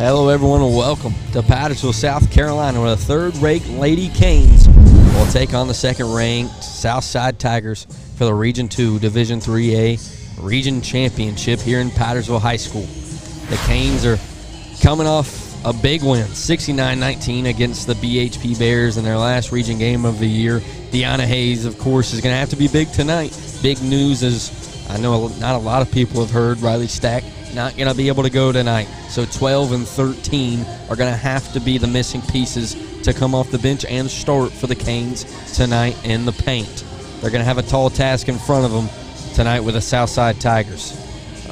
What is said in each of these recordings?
Hello, everyone, and welcome to Pattersville, South Carolina, where the third-ranked Lady Canes will take on the second-ranked Southside Tigers for the Region 2 Division 3A Region Championship here in Pattersville High School. The Canes are coming off a big win, 69-19 against the BHP Bears in their last region game of the year. Deanna Hayes, of course, is going to have to be big tonight. Big news is, I know not a lot of people have heard, Riley Stack not going to be able to go tonight. So 12 and 13 are going to have to be the missing pieces to come off the bench and start for the Canes tonight in the paint. They're going to have a tall task in front of them tonight with the Southside Tigers.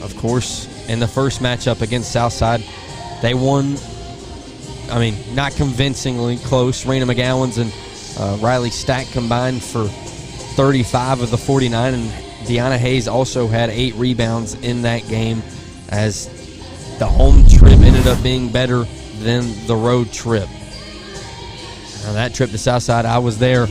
Of course, in the first matchup against Southside, they won, not convincingly close. Raina McGowan's and Riley Stack combined for 35 of the 49, and Deanna Hayes also had 8 rebounds in that game, as the home trip ended up being better than the road trip. Now, that trip to Southside, I was there.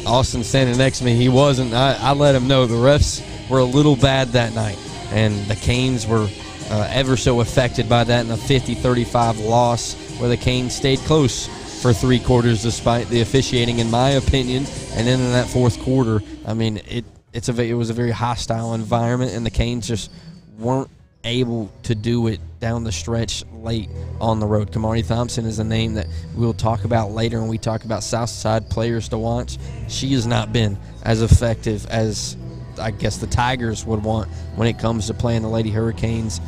Austin standing next to me, he wasn't. I let him know the refs were a little bad that night, and the Canes were ever so affected by that in a 50-35 loss, where the Canes stayed close for 3 quarters despite the officiating, in my opinion. And then in that fourth quarter, it was a very hostile environment, and the Canes just weren't able to do it down the stretch late on the road. Kamari Thompson is a name that we'll talk about later when we talk about Southside players to watch. She has not been as effective as I guess the Tigers would want when it comes to playing the Lady Hurricanes.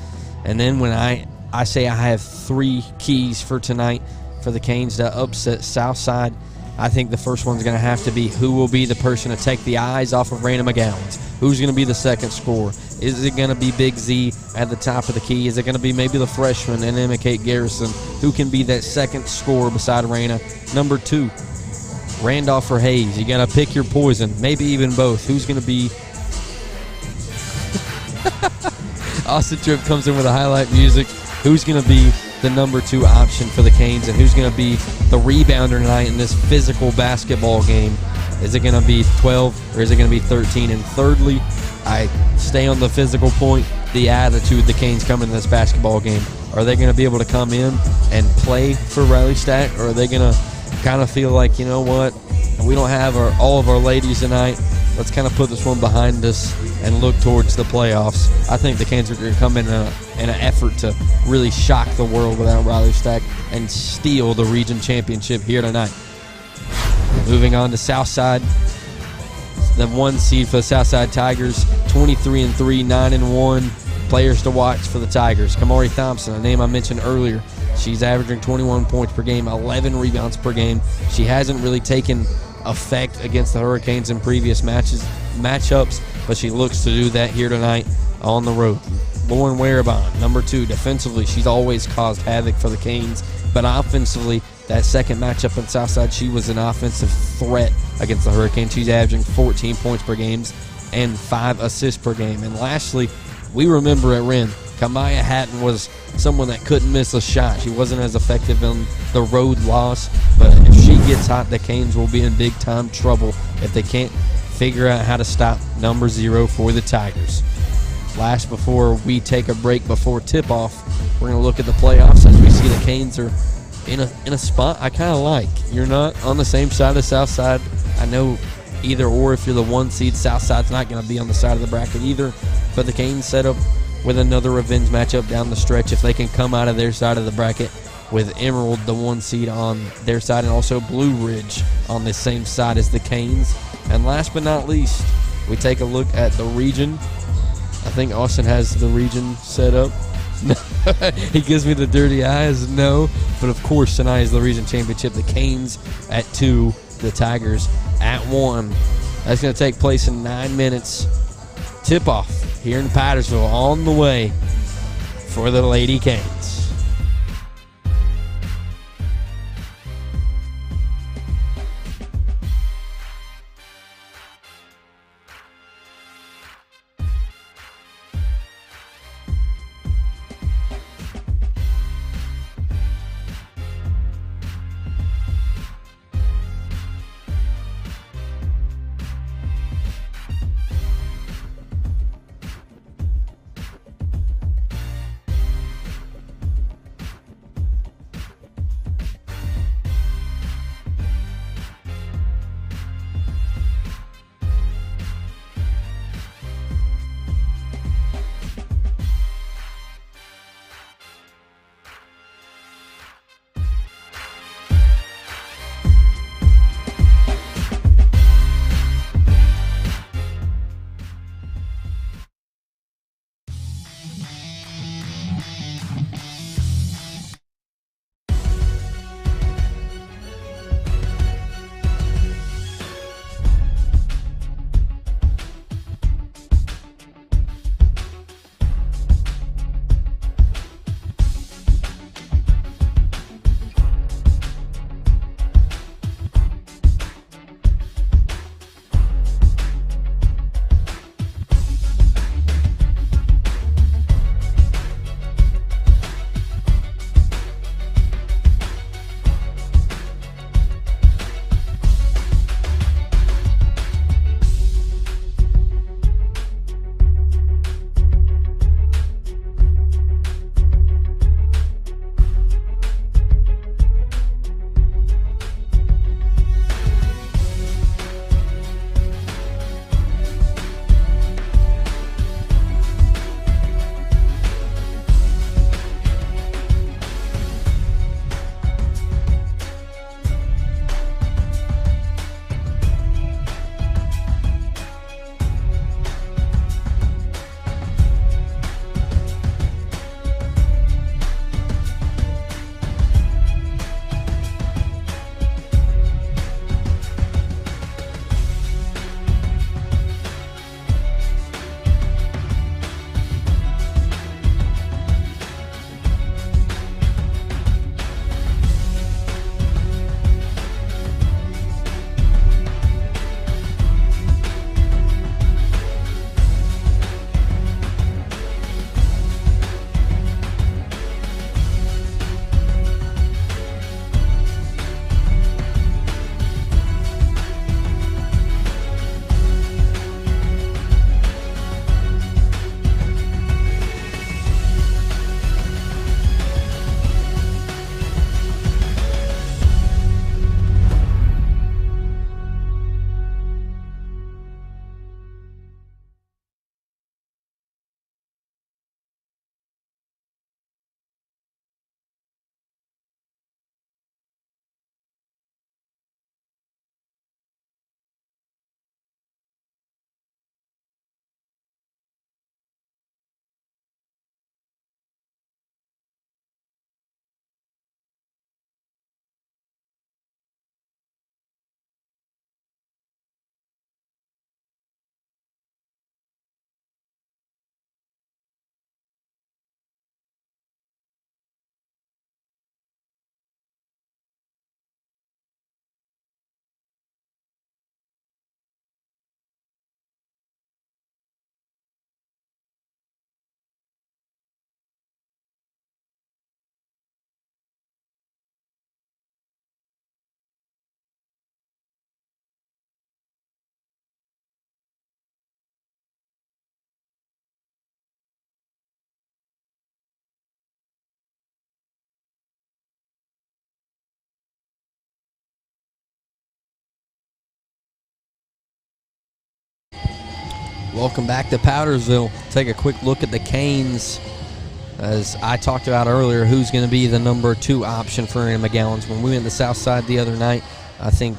And then when I say I have 3 keys for tonight for the Canes to upset Southside, I think the first one's going to have to be who will be the person to take the eyes off of Raina McGowan's. Who's going to be the second scorer? Is it going to be Big Z at the top of the key? Is it going to be maybe the freshman and Emma Kate Garrison? Who can be that second scorer beside Raina? Number 2, Randolph or Hayes? You got to pick your poison. Maybe even both. Who's going to be... Austin Tripp comes in with the highlight music. Who's going to be the number 2 option for the Canes, and who's going to be the rebounder tonight in this physical basketball game? Is it going to be 12 or is it going to be 13? And thirdly, I stay on the physical point, the attitude the Canes come into this basketball game. Are they going to be able to come in and play for Riley Stack, or are they going to kind of feel like, you know what, we don't have all of our ladies tonight, let's kind of put this one behind us and look towards the playoffs? I think the Canes are going to come in an effort to really shock the world without Riley Stack and steal the region championship here tonight. Moving on to Southside, the 1 seed for the Southside Tigers, 23-3, 9-1. Players to watch for the Tigers: Kamari Thompson, a name I mentioned earlier. She's averaging 21 points per game, 11 rebounds per game. She hasn't really taken effect against the Hurricanes in previous matchups, but she looks to do that here tonight on the road. Lauren Warabon, number 2, defensively, she's always caused havoc for the Canes, but offensively, that second matchup in Southside, she was an offensive threat against the Hurricanes. She's averaging 14 points per game and 5 assists per game. And lastly, we remember at Wren, Kamaya Hatton was someone that couldn't miss a shot. She wasn't as effective in the road loss, but if she gets hot, the Canes will be in big-time trouble if they can't figure out how to stop number 0 for the Tigers. Last, before we take a break before tip-off, we're going to look at the playoffs as we see the Canes are in a spot I kind of like. You're not on the same side of Southside. I know either or, if you're the 1 seed, Southside's not going to be on the side of the bracket either, but the Canes set up with another revenge matchup down the stretch if they can come out of their side of the bracket with Emerald, the 1 seed, on their side, and also Blue Ridge on the same side as the Canes. And last but not least, we take a look at the region. I think Austin has the region set up. He gives me the dirty eyes. No, but of course tonight is the region championship. The Canes at 2, the Tigers at 1. That's going to take place in 9 minutes. Tip-off here in Pattersville on the way for the Lady Canes. Welcome back to Powdersville. Take a quick look at the Canes. As I talked about earlier, who's going to be the number 2 option for McGowan's. When we went to Southside the other night, I think,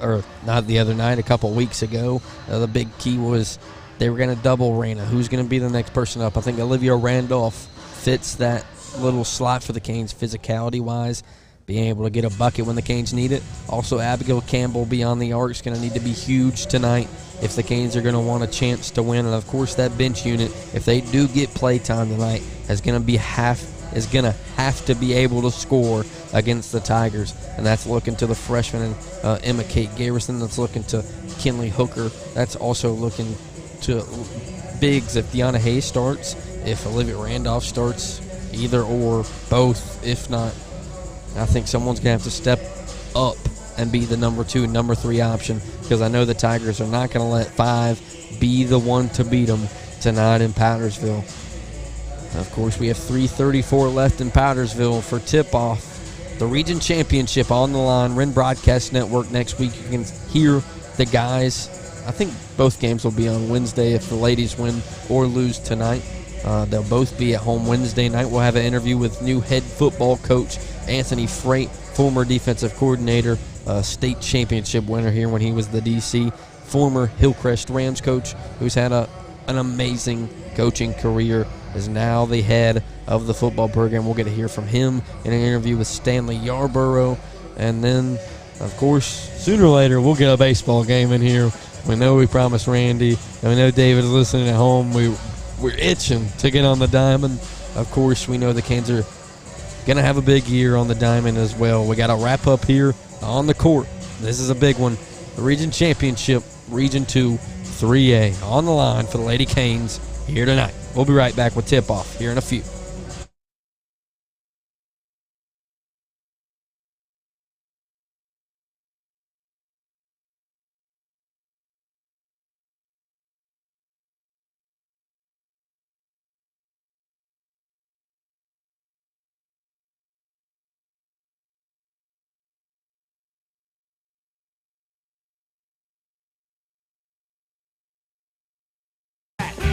or not the other night, a couple weeks ago, the big key was they were going to double Rana. Who's going to be the next person up? I think Olivia Randolph fits that little slot for the Canes physicality-wise, being able to get a bucket when the Canes need it. Also, Abigail Campbell beyond the arc is going to need to be huge tonight if the Canes are going to want a chance to win. And, of course, that bench unit, if they do get play time tonight, is going to have to be able to score against the Tigers. And that's looking to the freshman Emma Kate Garrison. That's looking to Kinley Hooker. That's also looking to bigs if Deanna Hayes starts, if Olivia Randolph starts, either or, both, if not. I think someone's going to have to step up and be the number 2, number 3 option, because I know the Tigers are not going to let 5 be the one to beat them tonight in Powdersville. Of course, we have 3:34 left in Powdersville for tip-off. The region championship on the line. Wren Broadcast Network next week. You can hear the guys. I think both games will be on Wednesday if the ladies win or lose tonight. They'll both be at home Wednesday night. We'll have an interview with new head football coach Anthony Freight, former defensive coordinator, state championship winner here when he was the DC, former Hillcrest Rams coach who's had an amazing coaching career, is now the head of the football program. We'll get to hear from him in an interview with Stanley Yarborough. And then, of course, sooner or later, we'll get a baseball game in here. We know we promised Randy, and we know David is listening at home. We're itching to get on the diamond. Of course, we know the Canes are going to have a big year on the diamond as well. We got to wrap up here on the court. This is a big one. The region championship, Region 2, 3A, on the line for the Lady Canes here tonight. We'll be right back with tip-off here in a few.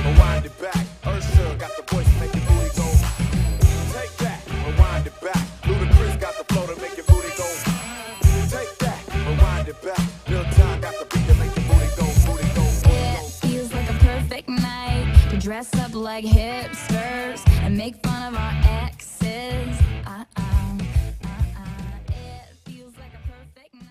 Rewind it back. Ursula got the voice to make your booty go. Take that. Rewind it back. Ludacris got the flow to make your booty go. Take that. Rewind it back. Bill John got the beat to make your booty go. Booty go. It feels like a perfect night to dress up like hipsters and make fun of our exes. It feels like a perfect night.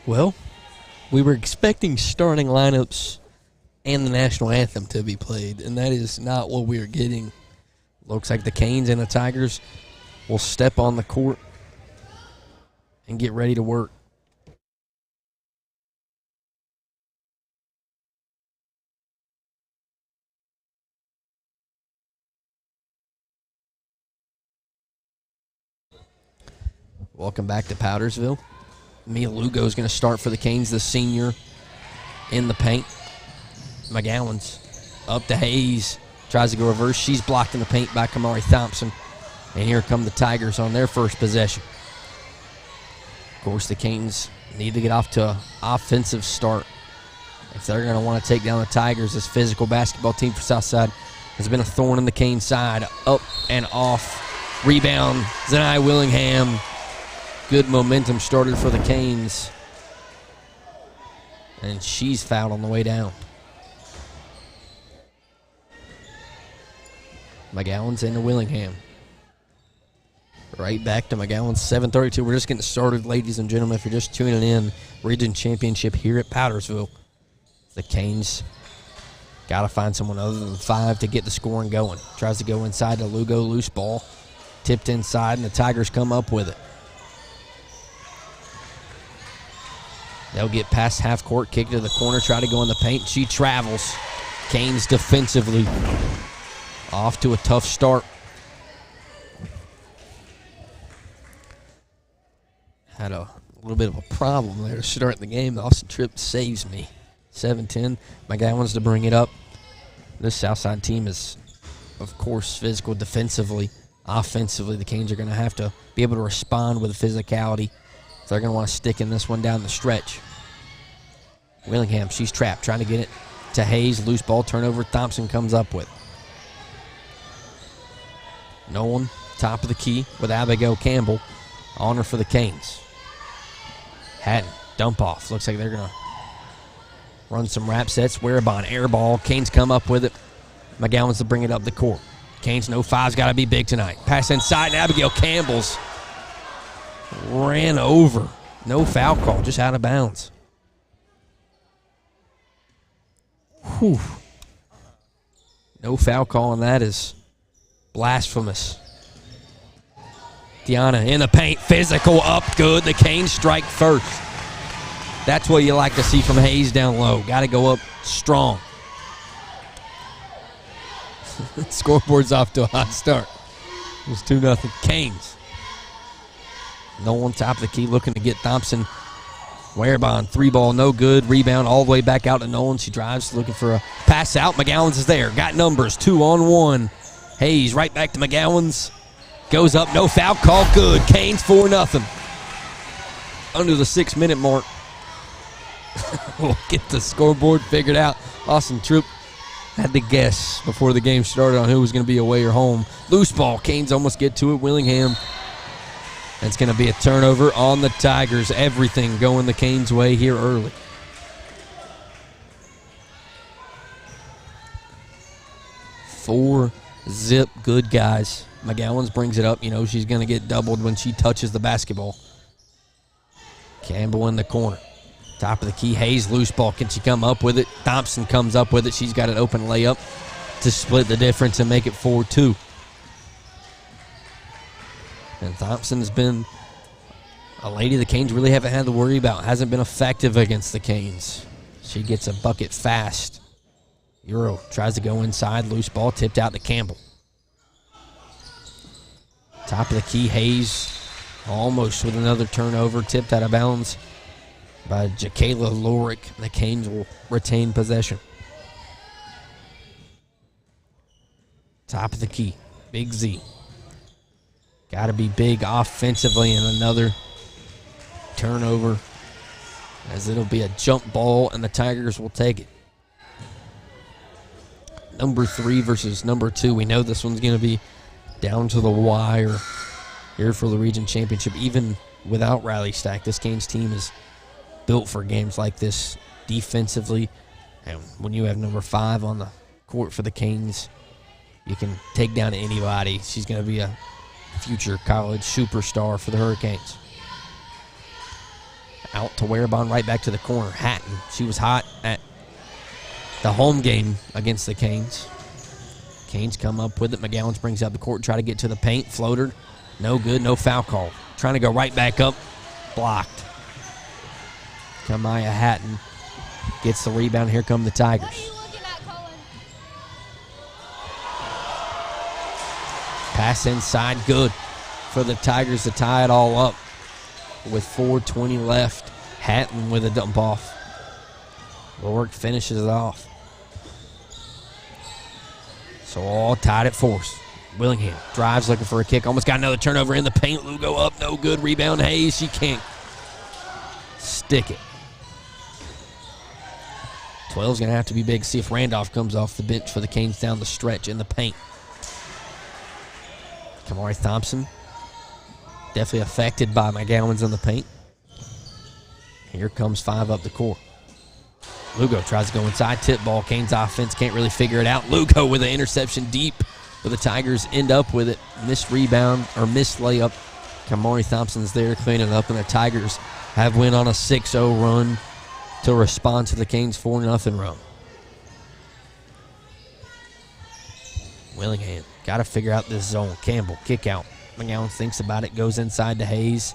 Well, we were expecting starting lineups and the national anthem to be played, and that is not what we are getting. Looks like the Canes and the Tigers will step on the court and get ready to work. Welcome back to Powdersville. Mia Lugo is going to start for the Canes, the senior, in the paint. McGowan's up to Hayes. Tries to go reverse. She's blocked in the paint by Kamari Thompson. And here come the Tigers on their first possession. Of course, the Canes need to get off to an offensive start if they're going to want to take down the Tigers. This physical basketball team for Southside has been a thorn in the Canes' side. Up and off. Rebound, Zanai Willingham. Good momentum started for the Canes. And she's fouled on the way down. McGowan's into Willingham. Right back to McGowan's 7:32. We're just getting started, ladies and gentlemen. If you're just tuning in, Region Championship here at Powdersville. The Canes got to find someone other than 5 to get the scoring going. Tries to go inside to Lugo, loose ball. Tipped inside, and the Tigers come up with it. They'll get past half court, kick to the corner, try to go in the paint. She travels. Canes defensively off to a tough start. Had a little bit of a problem there to start the game. Austin Tripp saves me. 7-10. McGowan's to bring it up. This Southside team is, of course, physical defensively. Offensively, the Canes are going to have to be able to respond with physicality. So they're going to want to stick in this one down the stretch. Willingham, she's trapped, trying to get it to Hayes. Loose ball, turnover. Thompson comes up with. Nolan, top of the key with Abigail Campbell. On her for the Canes. Hatton, dump off. Looks like they're going to run some wrap sets. Werebon, air ball. Canes come up with it. McGowan's to bring it up the court. Canes, no 5's got to be big tonight. Pass inside, and Abigail Campbell's ran over. No foul call, just out of bounds. Whew. No foul call, and that is blasphemous. Deanna in the paint, physical, up, good. The Canes strike first. That's what you like to see from Hayes down low. Got to go up strong. Scoreboard's off to a hot start. It was 2-0 Canes. Nolan top of the key looking to get Thompson. Werebon, 3-ball, no good. Rebound all the way back out to Nolan. She drives, looking for a pass out. McGowan's is there. Got numbers, 2-on-1. Hayes right back to McGowan's. Goes up, no foul call, good. Canes 4-0. Under the 6-minute mark. We'll get the scoreboard figured out. Austin Tripp had to guess before the game started on who was going to be away or home. Loose ball, Canes almost get to it. Willingham. It's going to be a turnover on the Tigers. Everything going the Canes' way here early. Four zip good guys. McGowan's brings it up. You know she's going to get doubled when she touches the basketball. Campbell in the corner. Top of the key, Hayes, loose ball. Can she come up with it? Thompson comes up with it. She's got an open layup to split the difference and make it 4-2. And Thompson's been a lady the Canes really haven't had to worry about. Hasn't been effective against the Canes. She gets a bucket fast. Euro tries to go inside. Loose ball tipped out to Campbell. Top of the key, Hayes almost with another turnover. Tipped out of bounds by Jakayla Lorick. The Canes will retain possession. Top of the key, Big Z. Got to be big offensively, and another turnover as it'll be a jump ball, and the Tigers will take it. Number 3 versus number 2. We know this one's going to be down to the wire here for the region championship. Even without Riley Stack, this Canes team is built for games like this defensively. And when you have number 5 on the court for the Canes, you can take down anybody. She's going to be a future college superstar for the Hurricanes. Out to Werebon, right back to the corner. Hatton, she was hot at the home game against the Canes. Canes come up with it. McGowan's brings up the court, try to get to the paint. Floater, no good, no foul call. Trying to go right back up, blocked. Kamaya Hatton gets the rebound. Here come the Tigers. Pass inside, good for the Tigers to tie it all up with 4:20 left. Hatton with a dump off. Lorick finishes it off. So all tied at 4. Willingham drives, looking for a kick. Almost got another turnover in the paint. Lugo up, no good. Rebound, Hayes. She can't stick it. 12's going to have to be big. See if Randolph comes off the bench for the Canes down the stretch in the paint. Kamari Thompson definitely affected by McGowan's in the paint. Here comes 5 up the court. Lugo tries to go inside, tip ball. Canes offense can't really figure it out. Lugo with an interception deep. But the Tigers end up with it. Missed rebound or missed layup. Kamari Thompson's there cleaning up, and the Tigers have went on a 6-0 run to respond to the Canes' 4-0 run. Willingham got to figure out this zone. Campbell, kick out. McGowan thinks about it, goes inside to Hayes.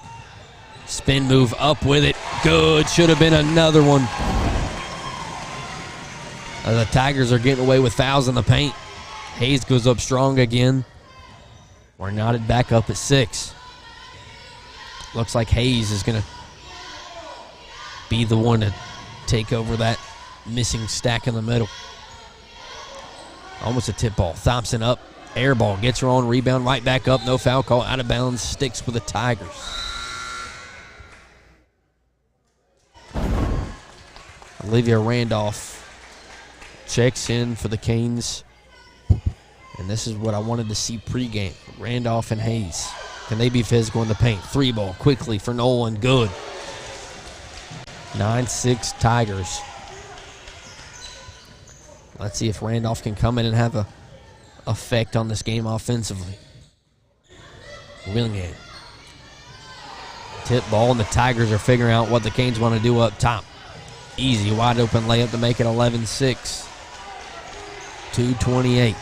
Spin move up with it. Good. Should have been another one. The Tigers are getting away with fouls in the paint. Hayes goes up strong again. We're knotted back up at 6. Looks like Hayes is going to be the one to take over that missing stack in the middle. Almost a tip ball. Thompson up. Air ball. Gets her on rebound. Right back up. No foul call. Out of bounds. Sticks with the Tigers. Olivia Randolph checks in for the Canes. And this is what I wanted to see pregame. Randolph and Hayes. Can they be physical in the paint? 3-ball quickly for Nolan. Good. 9-6 Tigers. Let's see if Randolph can come in and have a effect on this game offensively. Willingham. Tip ball, and the Tigers are figuring out what the Canes want to do up top. Easy, wide open layup to make it 11-6. 2:28.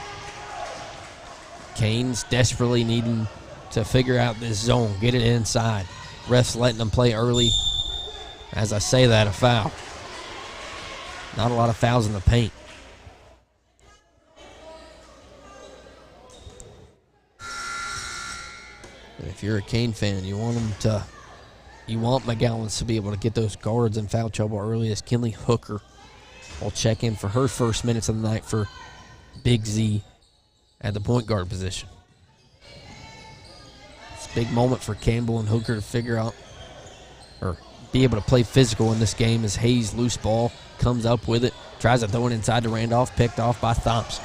Canes desperately needing to figure out this zone, get it inside. Refs letting them play early. As I say that, a foul. Not a lot of fouls in the paint. And if you're a Cane fan, you want McGowan to be able to get those guards in foul trouble early, as Kinley Hooker will check in for her first minutes of the night for Big Z at the point guard position. It's a big moment for Campbell and Hooker to figure out or be able to play physical in this game as Hayes, loose ball, comes up with it, tries to throw it inside to Randolph, picked off by Thompson.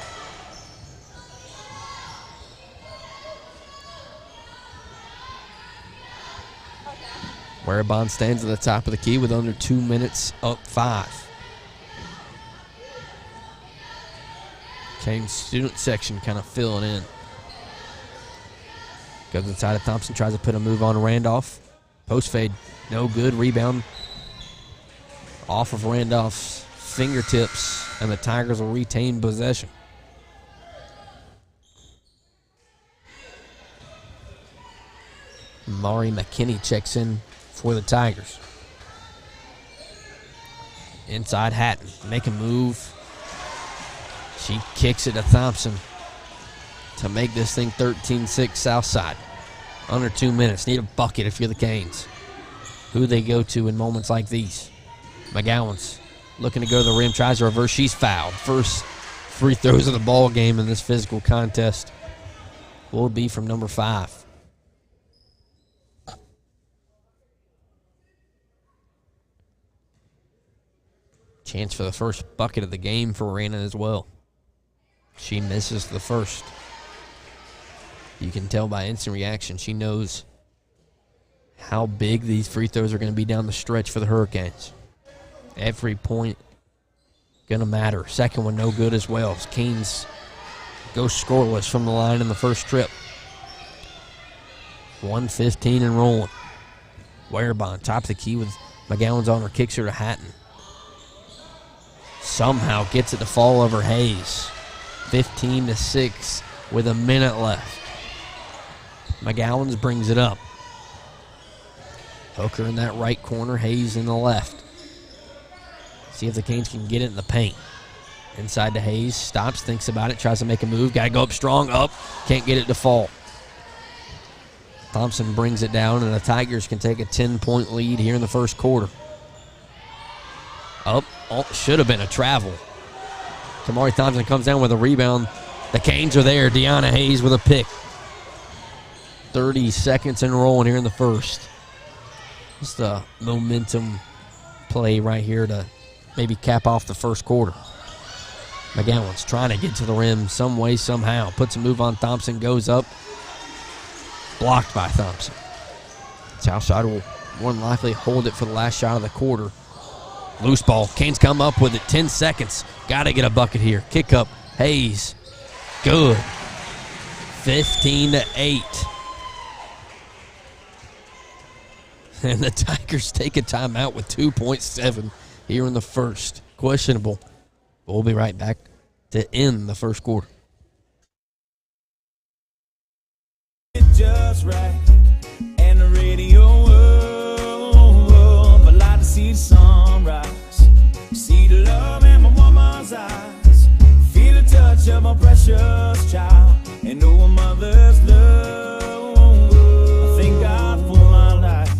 Warabon stands at the top of the key with under 2 minutes, up 5. Canes student section kind of filling in. Goes inside of Thompson, tries to put a move on Randolph. Post fade, no good. Rebound off of Randolph's fingertips, and the Tigers will retain possession. Mari McKinney checks in for the Tigers. Inside Hatton, make a move. She kicks it to Thompson to make this thing 13-6 Southside. Under 2 minutes. Need a bucket if you're the Canes. Who they go to in moments like these? McGowan's looking to go to the rim, tries to reverse. She's fouled. First free throws of the ball game in this physical contest will be from number 5. Chance for the first bucket of the game for Rana as well. She misses the first. You can tell by instant reaction she knows how big these free throws are going to be down the stretch for the Hurricanes. Every point going to matter. Second one no good as well. Canes go scoreless from the line in the first trip. 1:15 and rolling. Warabon top of the key with McGowan's on her, kicks her to Hatton. Somehow gets it to fall over Hayes. 15-6 with a minute left. McGowan's brings it up. Hooker in that right corner, Hayes in the left. See if the Canes can get it in the paint. Inside to Hayes, stops, thinks about it, tries to make a move. Got to go up strong, up, can't get it to fall. Thompson brings it down, and the Tigers can take a 10-point lead here in the first quarter. Up, oh, should have been a travel. Kamari Thompson comes down with a rebound. The Canes are there. Deanna Hayes with a pick. 30 seconds and rolling here in the first. Just a momentum play right here to maybe cap off the first quarter. McGowan's trying to get to the rim some way, somehow. Puts a move on Thompson, goes up. Blocked by Thompson. Southside will more than likely hold it for the last shot of the quarter. Loose ball. Canes come up with it. 10 seconds. Got to get a bucket here. Kick up. Hayes. Good. 15-8. And the Tigers take a timeout with 2.7 here in the first. Questionable. But we'll be right back to end the first quarter. Just right, and the radio, I like to see the sunrise, see the love in my woman's eyes, feel the touch of my precious child, and know a mother's love. I thank God for my life,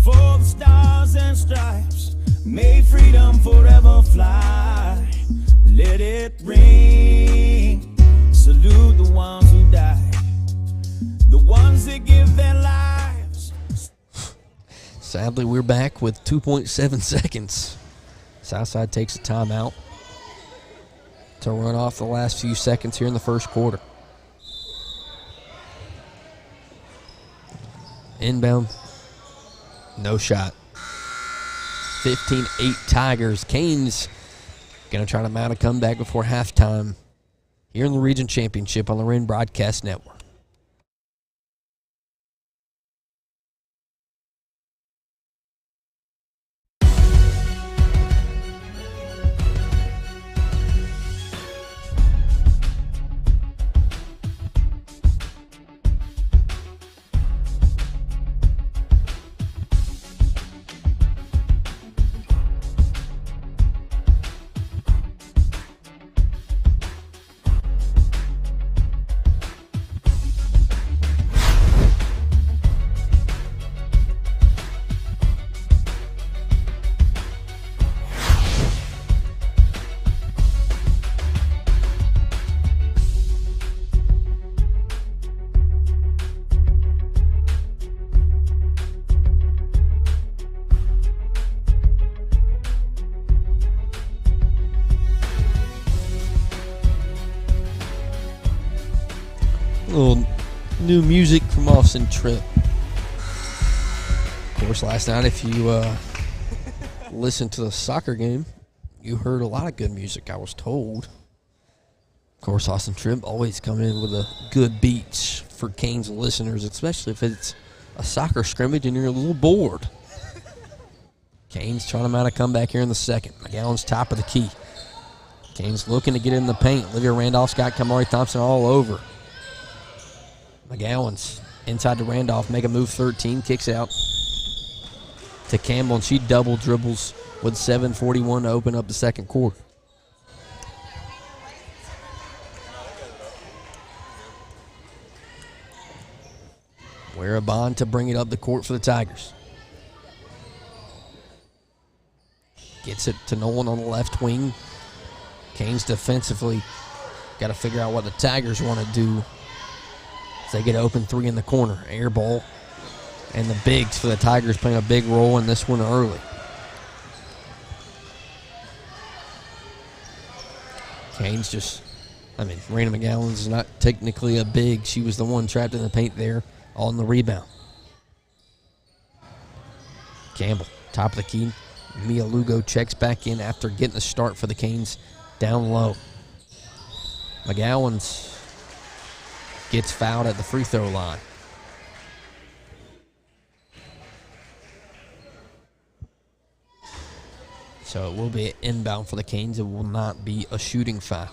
for the stars and stripes, may freedom forever fly, let it ring, salute the ones who died. The ones that give their lives. Sadly, we're back with 2.7 seconds. Southside takes a timeout to run off the last few seconds here in the first quarter. Inbound, no shot. 15-8 Tigers. Canes going to try to mount a comeback before halftime here in the Region Championship on the Wren Broadcast Network. Little new music from Austin Tripp. Of course, last night, if you listened to the soccer game, you heard a lot of good music, I was told. Of course, Austin Tripp always come in with a good beats for Canes listeners, especially if it's a soccer scrimmage and you're a little bored. Canes trying to mount a comeback here in the second. McGowan's top of the key. Canes looking to get in the paint. Olivia Randolph's got Kamari Thompson all over. McGowan's inside to Randolph, make a move 13, kicks out to Campbell, and she double dribbles with 7:41 to open up the second quarter. Warabon to bring it up the court for the Tigers. Gets it to Nolan on the left wing. Canes defensively got to figure out what the Tigers want to do. They get open three in the corner. Air ball. And the bigs for the Tigers playing a big role in this one early. Canes just, Raina McGowan's is not technically a big. She was the one trapped in the paint there on the rebound. Campbell, top of the key. Mia Lugo checks back in after getting a start for the Canes down low. McGowan's gets fouled at the free throw line. So it will be an inbound for the Canes. It will not be a shooting foul.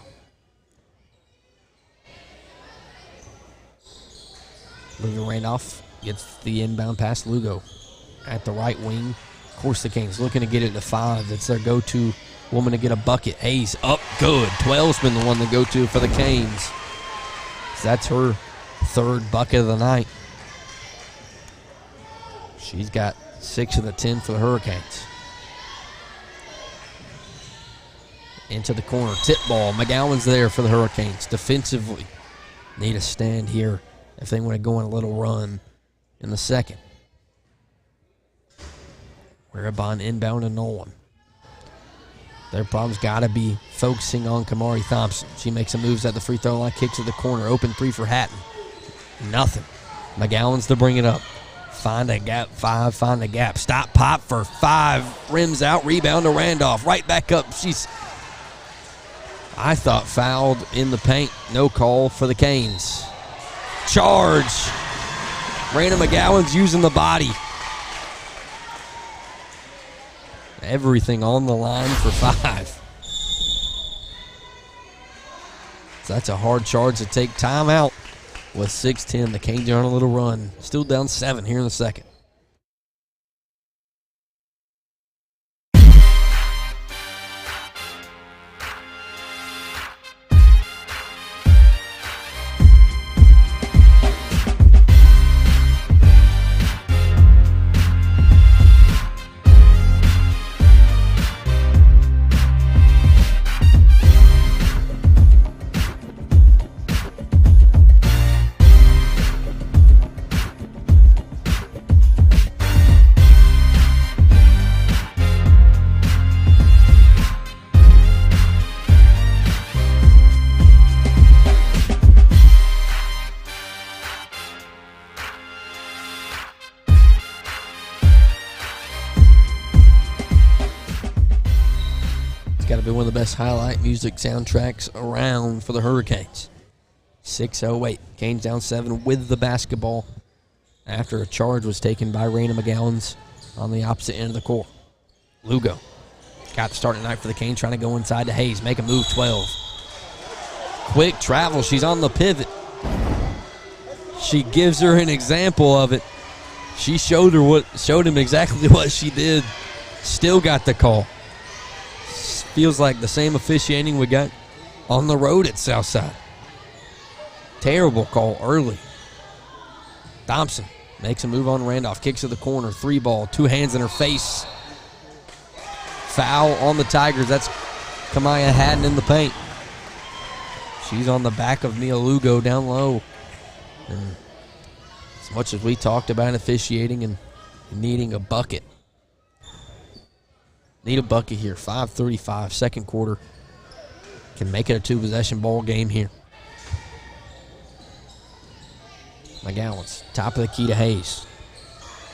Lugo Randolph gets the inbound pass. Lugo at the right wing. Of course, the Canes looking to get it to 5. It's their go-to woman to get a bucket. Hayes up good. 12's been the one to go to for the Canes. That's her third bucket of the night. She's got 6 of the 10 for the Hurricanes. Into the corner. Tip ball. McGowan's there for the Hurricanes. Defensively, need a stand here if they want to go on a little run in the second. Warabon inbound to Nolan. Their problem's got to be focusing on Kamari Thompson. She makes some moves at the free throw line, kicks to the corner. Open three for Hatton. Nothing. McGowan's to bring it up. Find a gap, 5, find a gap. Stop, pop for 5. Rims out, rebound to Randolph. Right back up. She's I thought fouled in the paint. No call for the Canes. Charge. Raina McGowan's using the body. Everything on the line for 5. So that's a hard charge to take. Timeout with 6:10. The Canes are on a little run. Still down 7 here in the second. One of the best highlight music soundtracks around for the Hurricanes. 6:08. Canes down 7 with the basketball after a charge was taken by Raina McGowan's on the opposite end of the court. Lugo got the start tonight for the Canes, trying to go inside to Hayes, make a move. 12. Quick travel. She's on the pivot. She gives her an example of it. She showed him exactly what she did. Still got the call. Feels like the same officiating we got on the road at Southside. Terrible call early. Thompson makes a move on Randolph. Kicks to the corner. 3 ball. 2 hands in her face. Foul on the Tigers. That's Kamaya Haddon in the paint. She's on the back of Mia Lugo down low. And as much as we talked about officiating and needing a bucket, need a bucket here. 5:35, second quarter. Can make it a 2-possession ball game here. McGowan's top of the key to Hayes.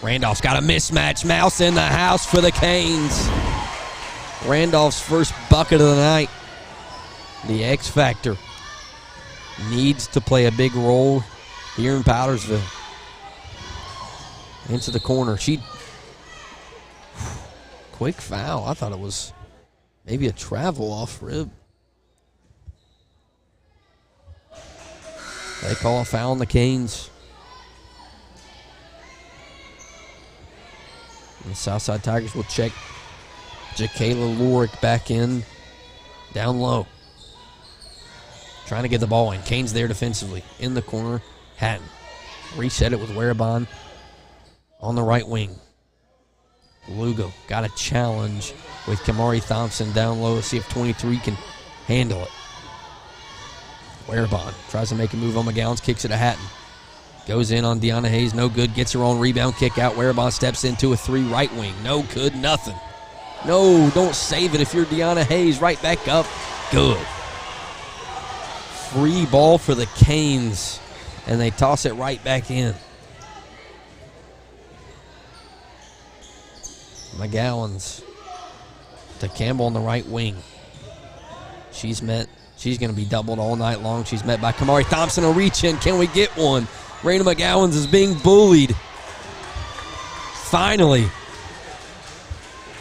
Randolph's got a mismatch. Mouse in the house for the Canes. Randolph's first bucket of the night. The X Factor needs to play a big role here in Powdersville. Into the corner. Quick foul. I thought it was maybe a travel off rib. They call a foul on the Canes. And the Southside Tigers will check Jakayla Lorick back in down low. Trying to get the ball in. Canes there defensively. In the corner. Hatton. Reset it with Warabon on the right wing. Lugo got a challenge with Kamari Thompson down low to see if 23 can handle it. Warabon tries to make a move on McGowan's, kicks it to Hatton. Goes in on Deanna Hayes, no good. Gets her own rebound, kick out. Warabon steps into a 3 right wing. No good, nothing. No, don't save it if you're Deanna Hayes. Right back up. Good. Free ball for the Canes, and they toss it right back in. McGowan's to Campbell on the right wing. She's going to be doubled all night long. She's met by Kamari Thompson. A reach in. Can we get one? Raina McGowan's is being bullied. Finally,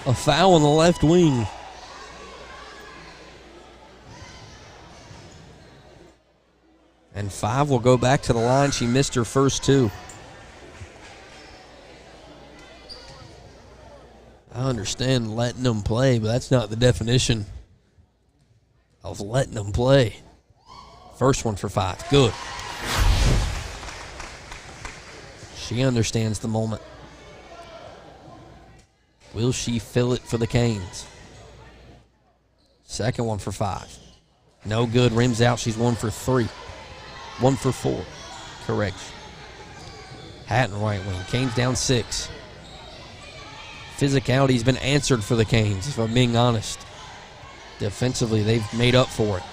a foul on the left wing. And 5 will go back to the line. She missed her first 2. I understand letting them play, but that's not the definition of letting them play. First one for 5. Good. She understands the moment. Will she fill it for the Canes? Second one for 5. No good. Rims out. She's 1 for 3. 1 for 4. Correction. Hatton right wing. Canes down 6. Physicality's been answered for the Canes, if I'm being honest. Defensively, they've made up for it.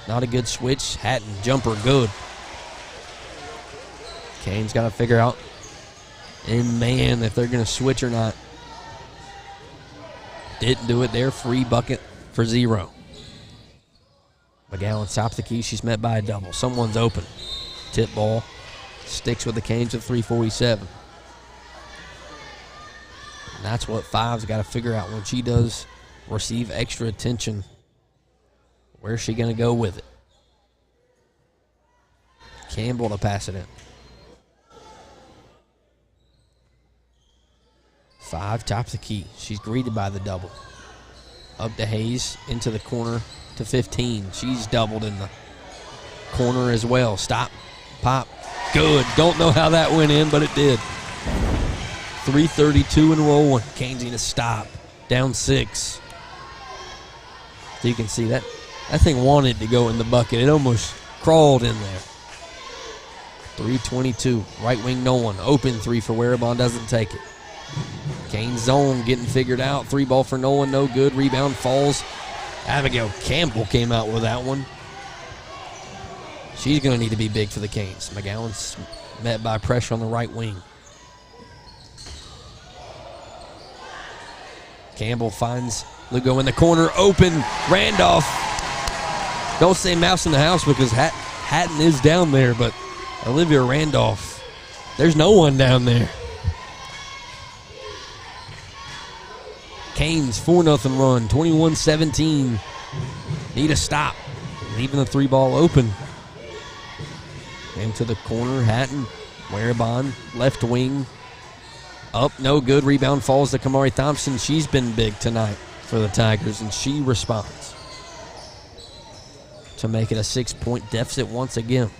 Not a good switch. Hatton, jumper, good. Canes got to figure out in man if they're going to switch or not. Didn't do it there. Free bucket for 0. McGowan top of the key. She's met by a double. Someone's open. Tip ball. Sticks with the Canes at 3:47. And that's what Five's got to figure out when she does receive extra attention. Where's she going to go with it? Campbell to pass it in. Five, top of the key. She's greeted by the double. Up to Hayes, into the corner to 15. She's doubled in the corner as well. Stop, pop, good. Don't know how that went in, but it did. 3:32 and rolling. Canes need to stop. Down 6. So you can see that thing wanted to go in the bucket. It almost crawled in there. 3:22. Right wing, no one. Open three for Warabon, doesn't take it. Canes zone getting figured out. 3 ball for Nolan, no good. Rebound falls. Abigail Campbell came out with that one. She's going to need to be big for the Canes. McGowan's met by pressure on the right wing. Campbell finds Lugo in the corner. Open. Randolph. Don't say mouse in the house because Hatton is down there, but Olivia Randolph, there's no one down there. Canes 4-0 run, 21-17. Need a stop. Leaving the 3 ball open. Into the corner, Hatton. Warabon, left wing. Up, no good. Rebound falls to Kamari Thompson. She's been big tonight for the Tigers, and she responds to make it a 6-point deficit once again.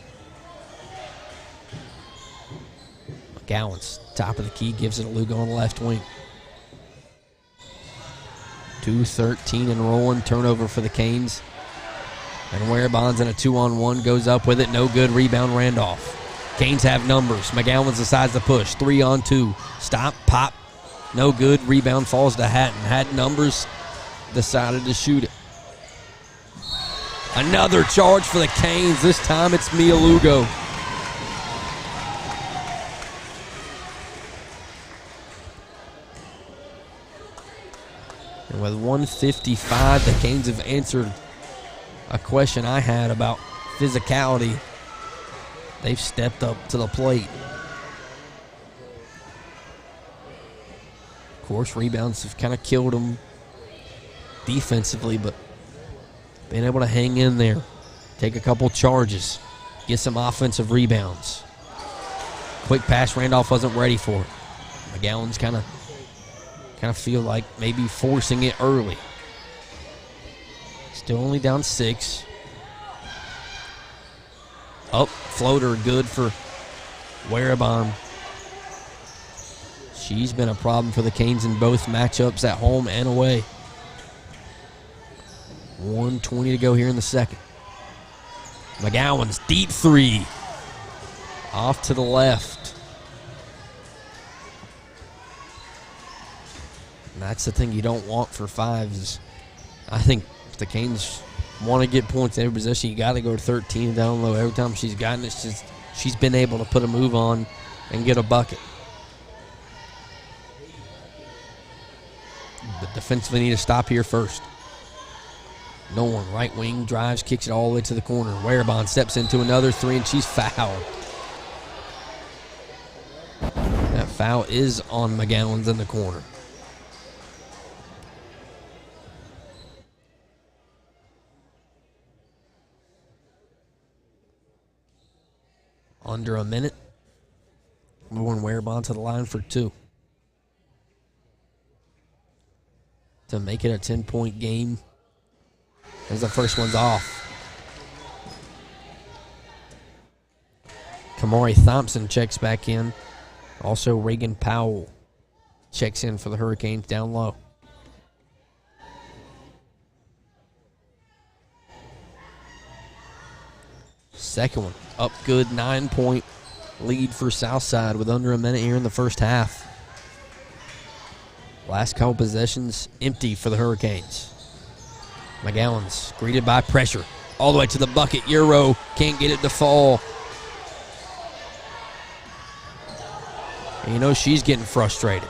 McGowan's top of the key, gives it to Lugo on the left wing. 2:13 and rolling. Turnover for the Canes. And Warabon's in a 2-on-1. Goes up with it. No good. Rebound Randolph. Canes have numbers. McGowan's decides to push. 3-on-2. Stop. Pop. No good. Rebound falls to Hatton. Had numbers. Decided to shoot it. Another charge for the Canes. This time it's Mia Lugo. And with 1:55, the Canes have answered a question I had about physicality. They've stepped up to the plate. Of course, rebounds have kind of killed them defensively, but being able to hang in there, take a couple charges, get some offensive rebounds. Quick pass, Randolph wasn't ready for it. McGowan's kind of feel like maybe forcing it early. Still only down 6. Up, floater, good for Warabon. She's been a problem for the Canes in both matchups at home and away. 1:20 to go here in the second. McGowan's deep 3. Off to the left. And that's the thing you don't want for 5s. I think if the Canes want to get points in every possession, you got to go to 13 down low. Every time she's gotten it, she's been able to put a move on and get a bucket. But defensively need to stop here first. No one. Right wing drives, kicks it all the way to the corner. Warabon steps into another 3, and she's fouled. That foul is on McGowan's in the corner. Under a minute. Lauren Warabon to the line for 2. To make it a 10-point game. As the first one's off. Kamari Thompson checks back in. Also, Reagan Powell checks in for the Hurricanes down low. Second one up good. 9-point lead for Southside with under a minute here in the first half. Last couple possessions empty for the Hurricanes. McGowan's greeted by pressure. All the way to the bucket. Euro can't get it to fall. And you know she's getting frustrated.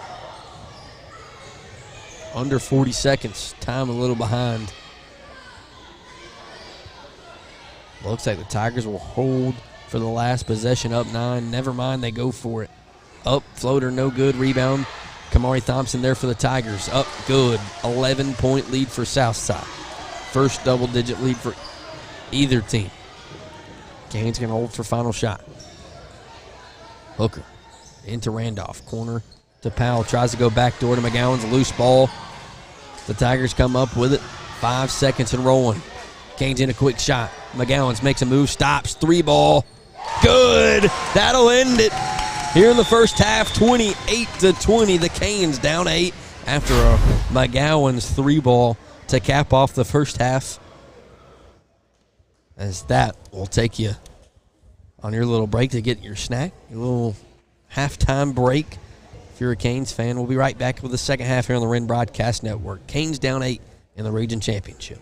Under 40 seconds. Time a little behind. Looks like the Tigers will hold for the last possession, up 9. Never mind, they go for it. Up, floater, no good. Rebound. Kamari Thompson there for the Tigers. Up, good. 11-point lead for Southside. First double-digit lead for either team. Canes going to hold for final shot. Hooker into Randolph. Corner to Powell. Tries to go back door to McGowan's loose ball. The Tigers come up with it. 5 seconds and rolling. Canes in a quick shot. McGowan's makes a move. Stops. 3-ball. Good. That'll end it. Here in the first half, 28-20. The Canes down 8 after a McGowan's 3-ball to cap off the first half. As that will take you on your little break to get your snack, your little halftime break. If you're a Canes fan, we'll be right back with the second half here on the Wren Broadcast Network. Canes down 8 in the region championship.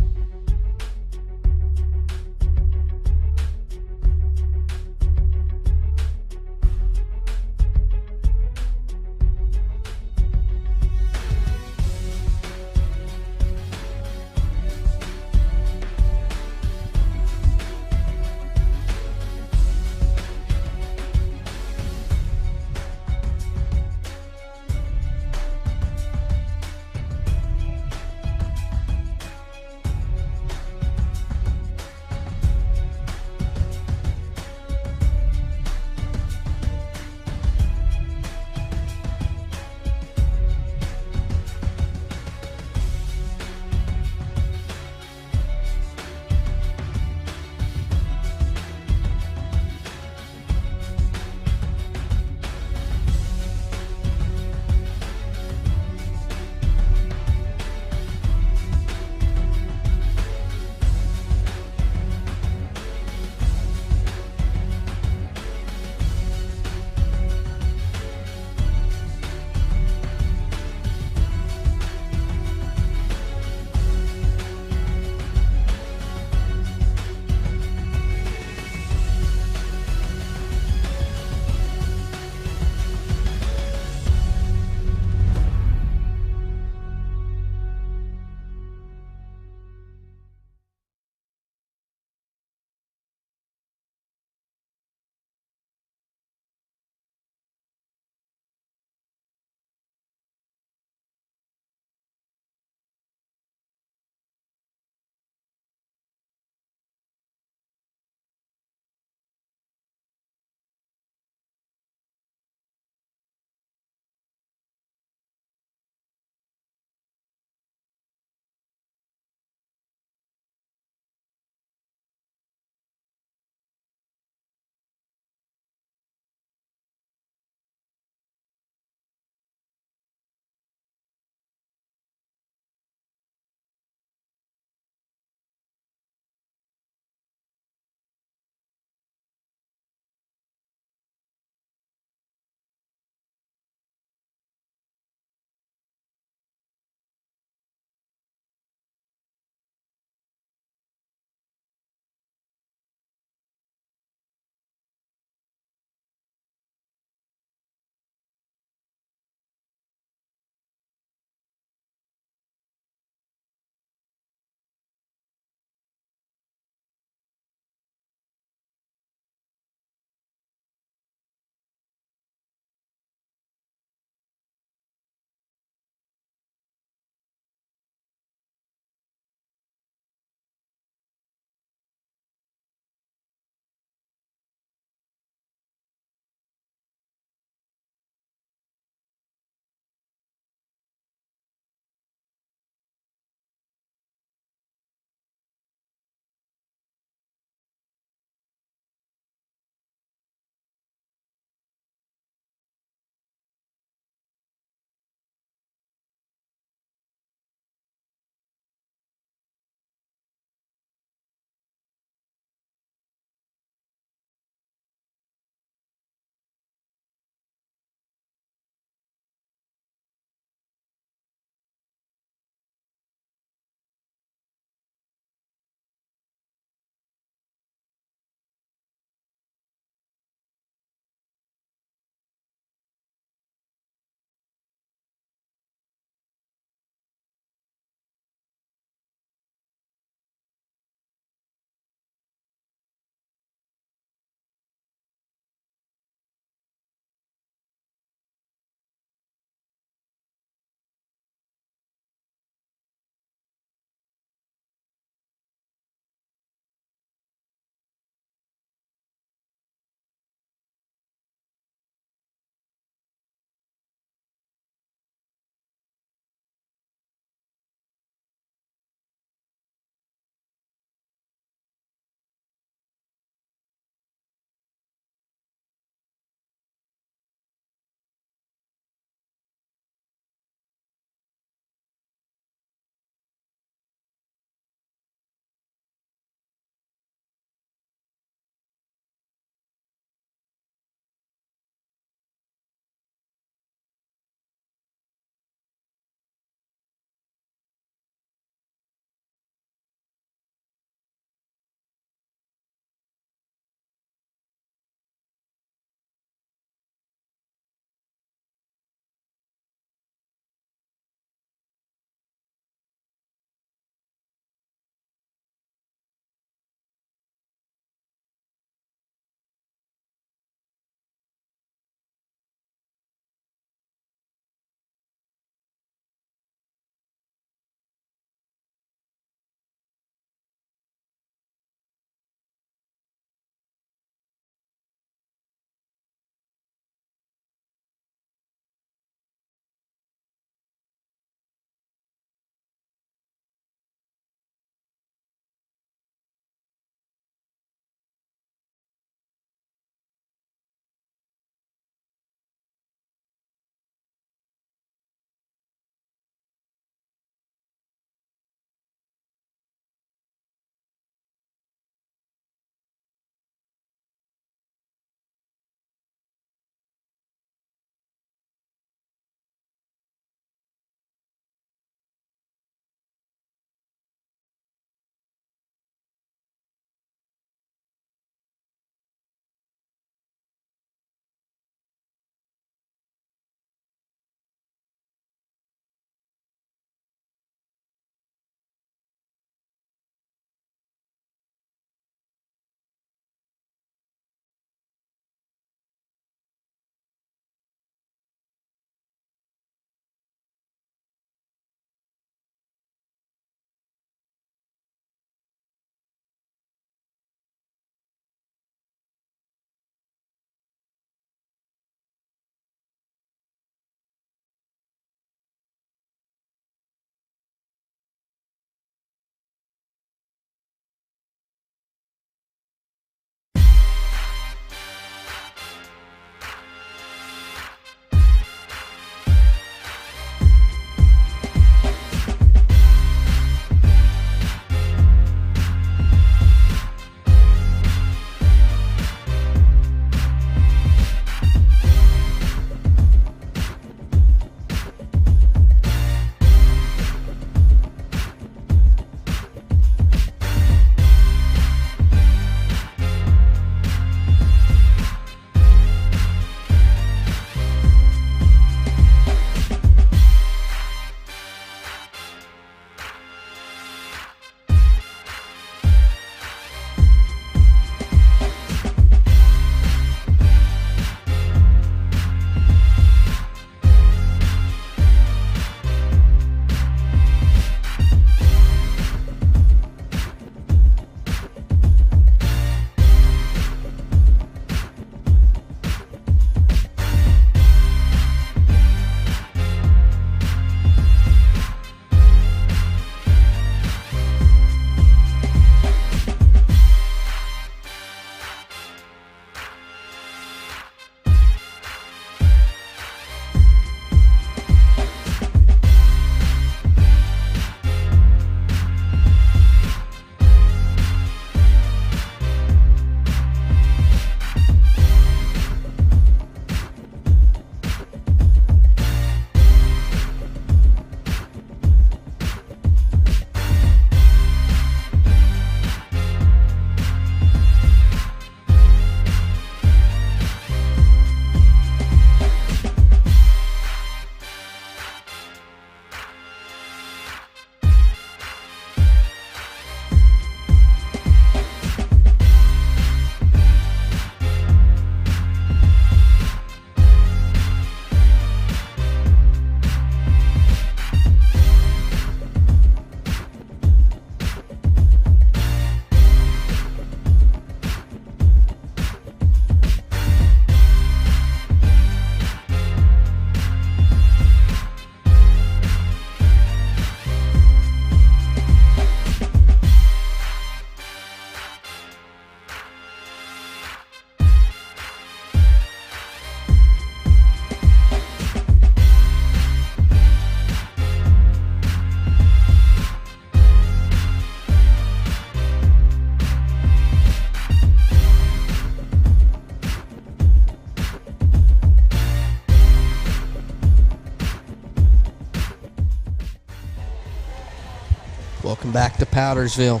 Welcome back to Powdersville.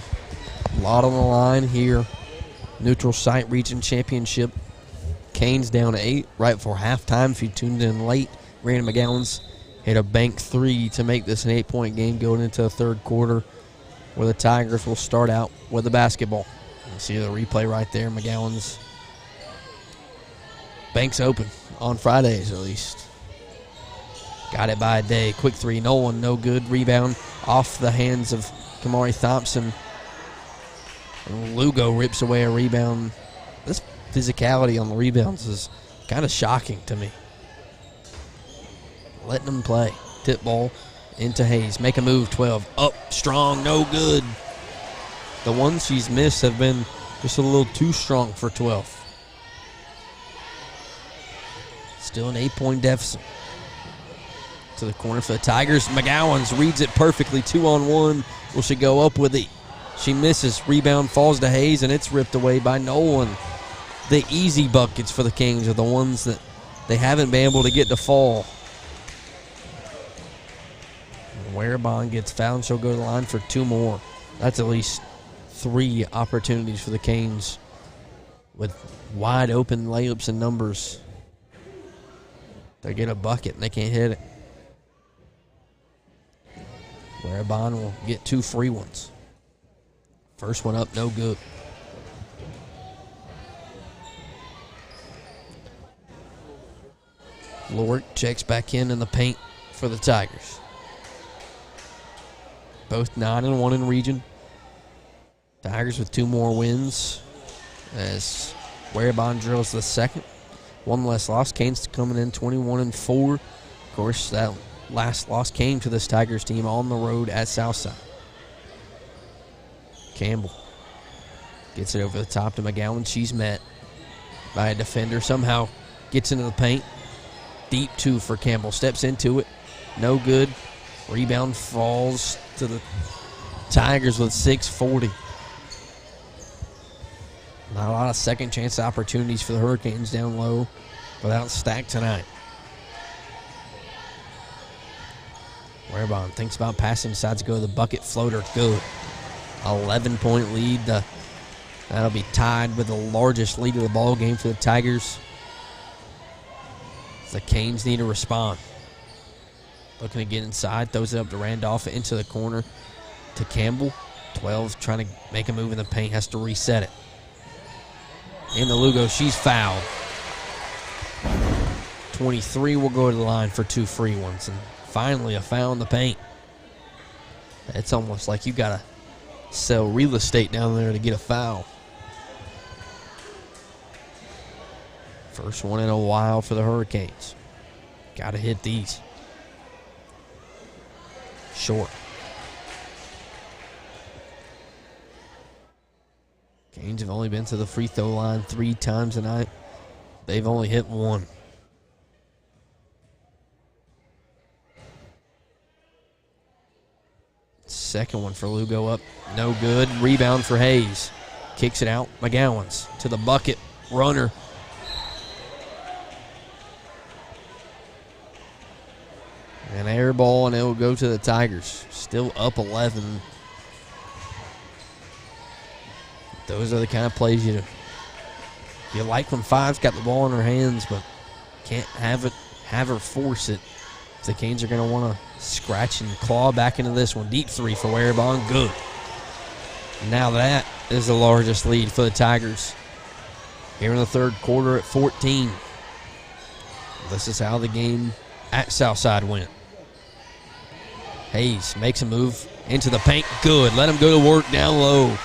A lot on the line here. Neutral Site Region Championship. Canes down to 8 right before halftime. If you tuned in late, Brandon McGowan's hit a bank 3 to make this an 8-point game going into the third quarter, where the Tigers will start out with the basketball. You see the replay right there. McGowan's bank's open on Fridays at least. Got it by a day. Quick 3, Nolan, no good. Rebound off the hands of Kamari Thompson. And Lugo rips away a rebound. This physicality on the rebounds is kind of shocking to me. Letting them play. Tip ball into Hayes. Make a move, 12. Up, strong, no good. The ones she's missed have been just a little too strong for 12. Still an 8-point deficit. To the corner for the Tigers. McGowan's reads it perfectly. 2-on-1. Will she go up with it? She misses. Rebound falls to Hayes, and it's ripped away by Nolan. The easy buckets for the Kings are the ones that they haven't been able to get to fall. Warabon gets fouled. She'll go to the line for 2 more. That's at least 3 opportunities for the Canes with wide open layups and numbers. They get a bucket and they can't hit it. Warabon will get 2 free ones. First one up, no good. Lord checks back in the paint for the Tigers. Both 9-1 in region. Tigers with 2 more wins as Warabon drills the second. 1 less loss. Canes coming in 21-4. Of course, that last loss came to this Tigers team on the road at Southside. Campbell gets it over the top to McGowan. She's met by a defender. Somehow gets into the paint. Deep 2 for Campbell. Steps into it. No good. Rebound falls to the Tigers with 6:40. Not a lot of second chance opportunities for the Hurricanes down low without Stack tonight. Warabon thinks about passing, decides to go to the bucket. Floater, good. 11-point lead. That'll be tied with the largest lead of the ball game for the Tigers. The Canes need to respond. Looking to get inside, throws it up to Randolph into the corner to Campbell. 12 trying to make a move in the paint, has to reset it. In the Lugo, she's fouled. 23 will go to the line for 2 free ones. And finally a foul in the paint. It's almost like you got to sell real estate down there to get a foul. First one in a while for the Hurricanes. Got to hit these. Short. Canes have only been to the free throw line 3 times tonight. They've only hit 1. Second one for Lugo up. No good. Rebound for Hayes. Kicks it out. McGowan's to the bucket. Runner. An air ball, and it will go to the Tigers. Still up 11. Those are the kind of plays you like when 5's got the ball in her hands, but can't have her force it. The Canes are going to want to scratch and claw back into this one. Deep 3 for Warabon. Good. Now that is the largest lead for the Tigers. Here in the third quarter at 14. This is how the game at Southside went. Hayes makes a move into the paint. Good. Let him go to work down low.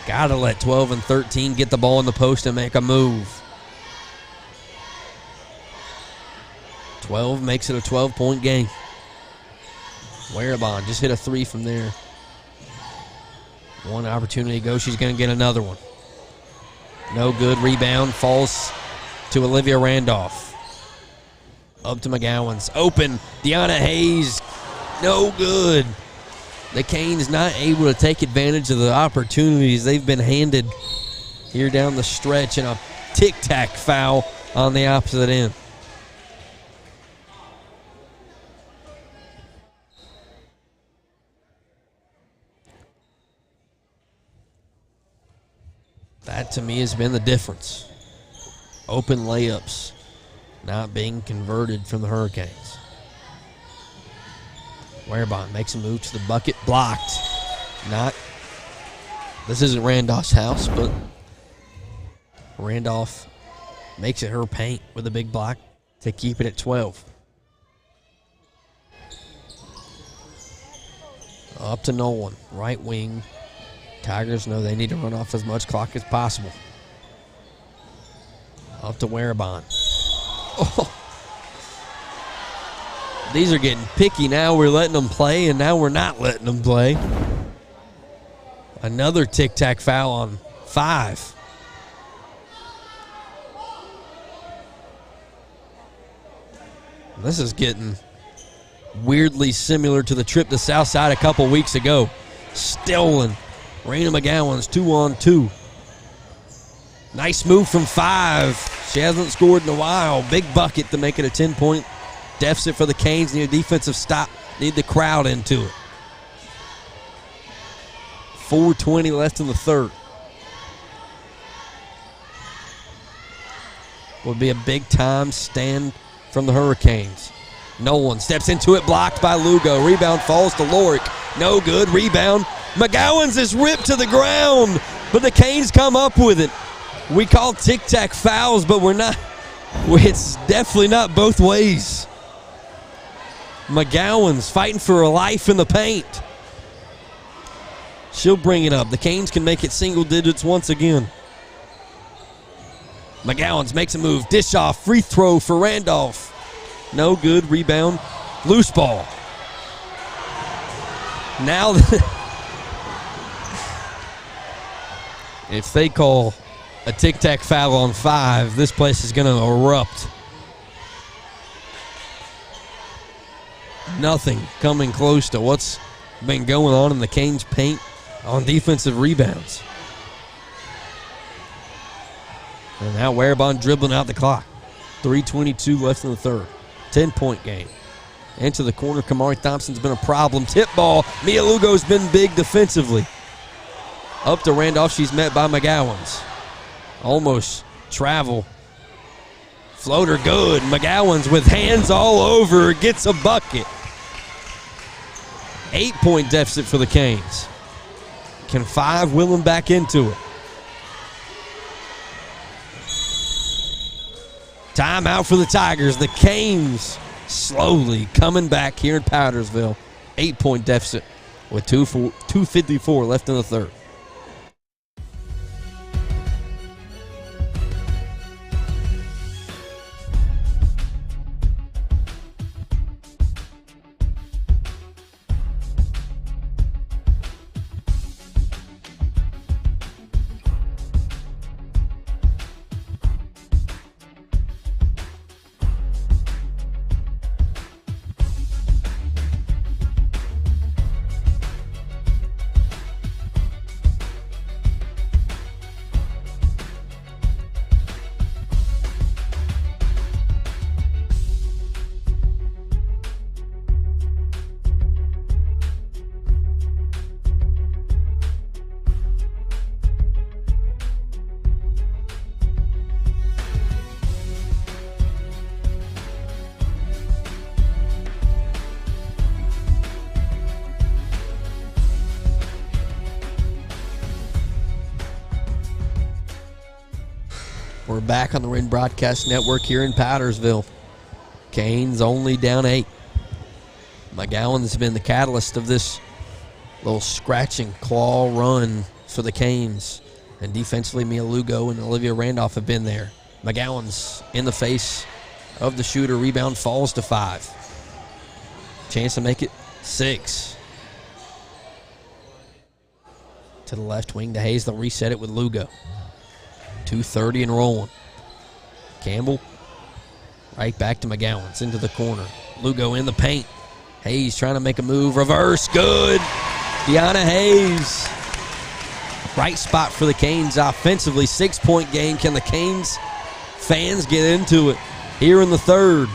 Got to let 12 and 13 get the ball in the post and make a move. 12 makes it a 12-point game. Warabon just hit a 3 from there. One opportunity to go. She's going to get another one. No good. Rebound falls to Olivia Randolph. Up to McGowan's. Open. Deanna Hayes. No good. The Canes not able to take advantage of the opportunities they've been handed here down the stretch, and a tic-tac foul on the opposite end. That, to me, has been the difference. Open layups not being converted from the Hurricanes. Werebon makes a move to the bucket. Blocked. This isn't Randolph's house, but Randolph makes it her paint with a big block to keep it at 12. Up to Nolan, right wing. Tigers know they need to run off as much clock as possible. Up to Werebon. Oh. These are getting picky now. We're letting them play, and now we're not letting them play. Another tic-tac foul on 5. This is getting weirdly similar to the trip to Southside a couple weeks ago. Stolen. Raina McGowan's 2-on-2. Nice move from 5. She hasn't scored in a while. Big bucket to make it a 10-point deficit for the Canes. Need a defensive stop. Need the crowd into it. 4:20 left in the third. Would be a big-time stand from the Hurricanes. Nolan steps into it, blocked by Lugo. Rebound falls to Lorik. No good. Rebound. McGowan's is ripped to the ground, but the Canes come up with it. We call tic-tac fouls, but we're not. It's definitely not both ways. McGowan's fighting for her life in the paint. She'll bring it up. The Canes can make it single digits once again. McGowan's makes a move. Dish off. Free throw for Randolph. No good. Rebound. Loose ball. Now, if they call a tic-tac foul on 5, this place is going to erupt. Nothing coming close to what's been going on in the Canes paint on defensive rebounds. And now Werebon dribbling out the clock. 3:22 left in the third. 10-point game. Into the corner, Kamari Thompson's been a problem. Tip ball. Mia Lugo's been big defensively. Up to Randolph. She's met by McGowan's. Almost travel. Floater good. McGowan's with hands all over. Gets a bucket. 8-point deficit for the Canes. Can 5 will them back into it? Timeout for the Tigers. The Canes slowly coming back here in Powdersville. 8-point deficit with 2:54 left in the third. We're back on the Wren Broadcast Network here in Powdersville. Canes only down 8. McGowan's been the catalyst of this little scratching claw run for the Canes. And defensively, Mia Lugo and Olivia Randolph have been there. McGowan's in the face of the shooter. Rebound falls to 5. Chance to make it 6. To the left wing to Hayes. They'll reset it with Lugo. 2:30 and rolling. Campbell right back to McGowan's into the corner. Lugo in the paint. Hayes trying to make a move. Reverse. Good. Deanna Hayes. Right spot for the Canes offensively. 6-point game. Can the Canes fans get into it here in the third?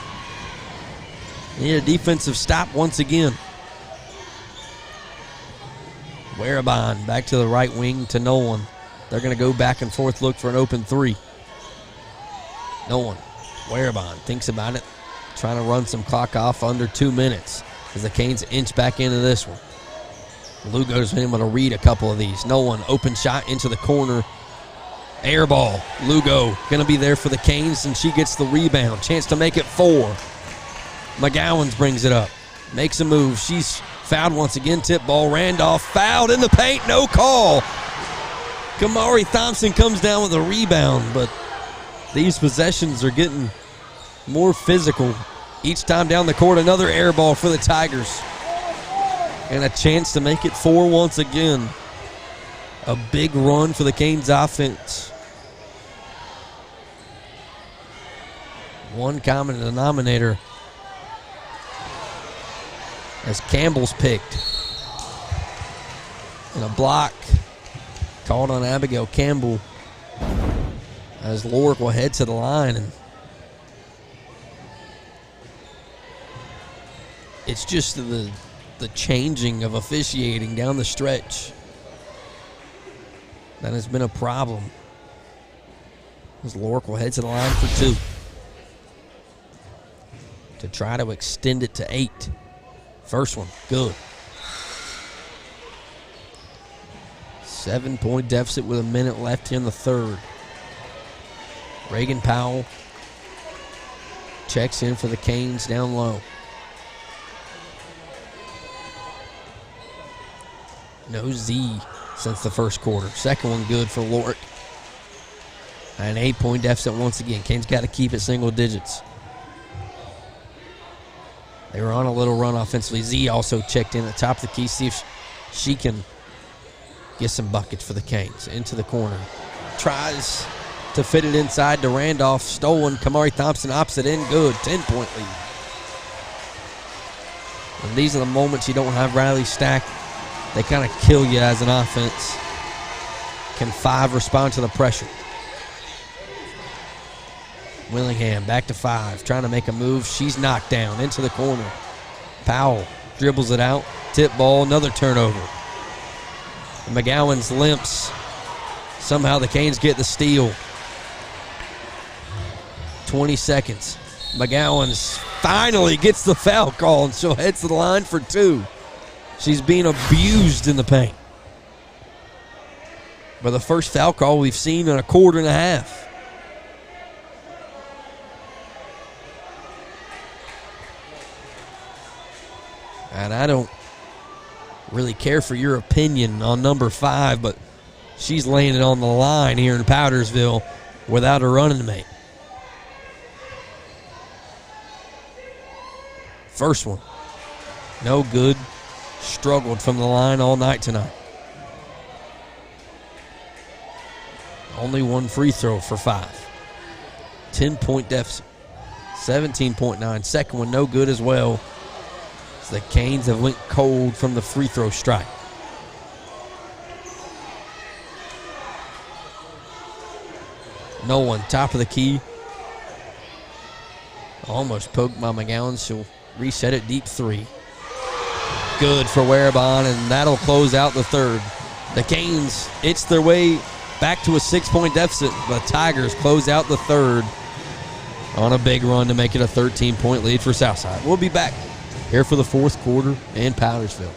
Need a defensive stop once again. Werebon back to the right wing to Nolan. They're going to go back and forth, look for an open three. No one. Warabon thinks about it, trying to run some clock off under 2 minutes as the Canes inch back into this one. Lugo's been able to read a couple of these. No one. Open shot into the corner. Air ball. Lugo going to be there for the Canes, and she gets the rebound. Chance to make it 4. McGowan's brings it up. Makes a move. She's fouled once again. Tip ball. Randolph fouled in the paint. No call. Kamari Thompson comes down with a rebound, but these possessions are getting more physical. Each time down the court, another air ball for the Tigers. And a chance to make it 4 once again. A big run for the Canes offense. One common denominator as Campbell's picked. And a block called on Abigail Campbell as Lorick will head to the line. And it's just the changing of officiating down the stretch that has been a problem. As Lorick will head to the line for 2 to try to extend it to 8. First one, good. 7-point deficit with a minute left here in the third. Reagan Powell checks in for the Canes down low. No Z since the first quarter. Second one good for Lorick. An 8-point deficit once again. Canes got to keep it single digits. They were on a little run offensively. Z also checked in at the top of the key. See if she can get some buckets for the Canes. Into the corner. Tries to fit it inside to Randolph. Stolen. Kamari Thompson opposite end. Good. 10-point lead. And these are the moments you don't have Riley Stack. They kind of kill you as an offense. Can 5 respond to the pressure? Willingham back to 5. Trying to make a move. She's knocked down into the corner. Powell dribbles it out. Tip ball. Another turnover. And McGowan's limps. Somehow the Canes get the steal. 20 seconds. McGowan's finally gets the foul call, and she'll head to the line for 2. She's being abused in the paint. But the first foul call we've seen in a quarter and a half. And I don't really care for your opinion on number 5, but she's laying it on the line here in Powdersville without a running mate. First one. No good. Struggled from the line all night tonight. Only one free throw for 5. 10-point deficit. 17.9. Second one no good as well. So the Canes have went cold from the free throw strike. No one. Top of the key. Almost poked by McGowan. She'll reset it deep 3. Good for Warabon, and that'll close out the third. The Canes itch their way back to a 6-point deficit. The Tigers close out the third on a big run to make it a 13-point lead for Southside. We'll be back here for the fourth quarter in Powdersville.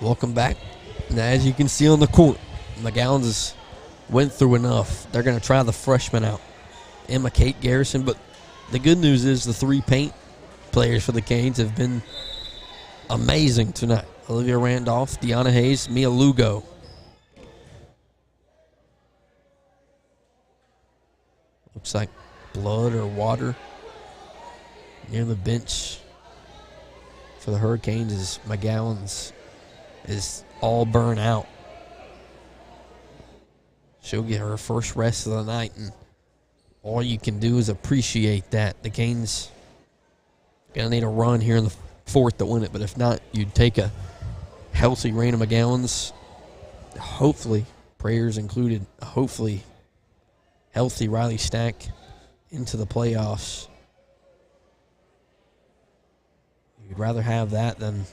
Welcome back. Now, as you can see on the court, McGowan's has went through enough. They're going to try the freshman out, Emma Kate Garrison. But the good news is the 3 paint players for the Canes have been amazing tonight. Olivia Randolph, Deanna Hayes, Mia Lugo. Looks like blood or water near the bench for the Hurricanes as McGowan's is all burnt out. She'll get her first rest of the night, and all you can do is appreciate that. The Canes going to need a run here in the fourth to win it, but if not, you'd take a healthy Raina McGowan's, hopefully, prayers included, hopefully healthy Riley Stack into the playoffs. You'd rather have that than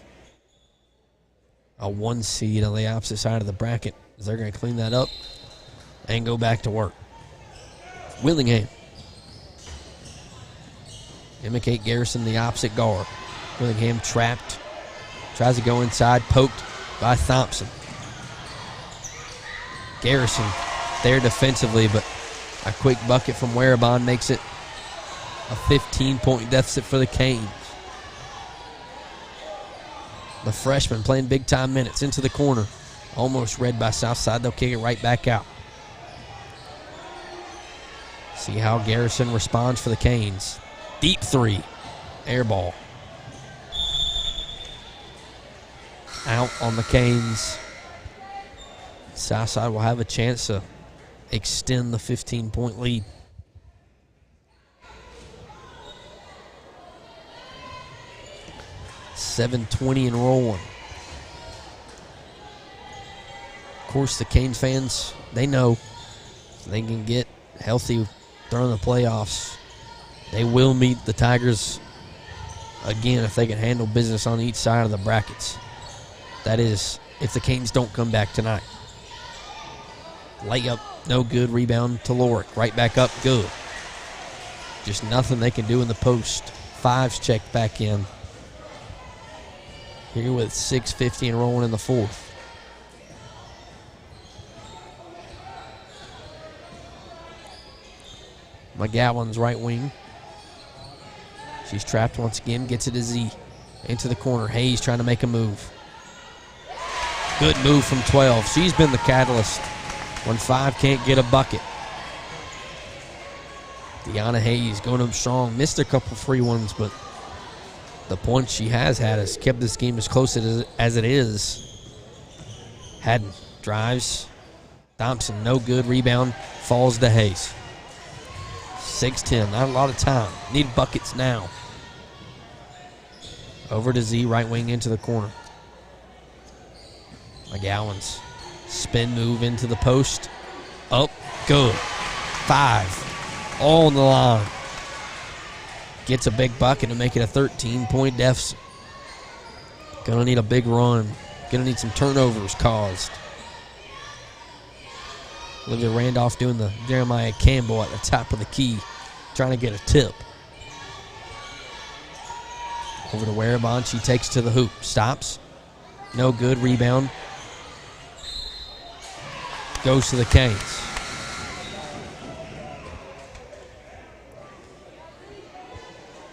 a 1 seed on the opposite side of the bracket, as they're going to clean that up and go back to work. Willingham. Emma Kate Garrison, the opposite guard. Willingham trapped. Tries to go inside, poked by Thompson. Garrison there defensively, but a quick bucket from Warabon makes it a 15-point deficit for the Canes. The freshman playing big-time minutes into the corner. Almost read by Southside. They'll kick it right back out. See how Garrison responds for the Canes. Deep 3. Air ball. Out on the Canes. Southside will have a chance to extend the 15-point lead. .720 and rolling. Of course, the Canes fans, they know if they can get healthy during the playoffs, they will meet the Tigers again if they can handle business on each side of the brackets. That is, if the Canes don't come back tonight. Layup, no good. Rebound to Lorick. Right back up, good. Just nothing they can do in the post. Fives checked back in. Here with 6:50 and rolling in the fourth. McGowan's right wing. She's trapped once again. Gets it to Z. Into the corner. Hayes trying to make a move. Good move from 12. She's been the catalyst when 5 can't get a bucket. Deanna Hayes going up strong. Missed a couple free ones, but the points she has had has kept this game as close as it is. Haddon drives. Thompson, no good. Rebound falls to Hayes. 6-10, not a lot of time. Need buckets now. Over to Z, right wing into the corner. McGowan's spin move into the post. Up, good. 5, all on the line. Gets a big bucket to make it a 13-point deficit. Gonna need a big run. Gonna need some turnovers caused. Olivia Randolph doing the Jeremiah Campbell at the top of the key, trying to get a tip. Over to Warabon. She takes to the hoop. Stops. No good. Rebound. Goes to the Canes.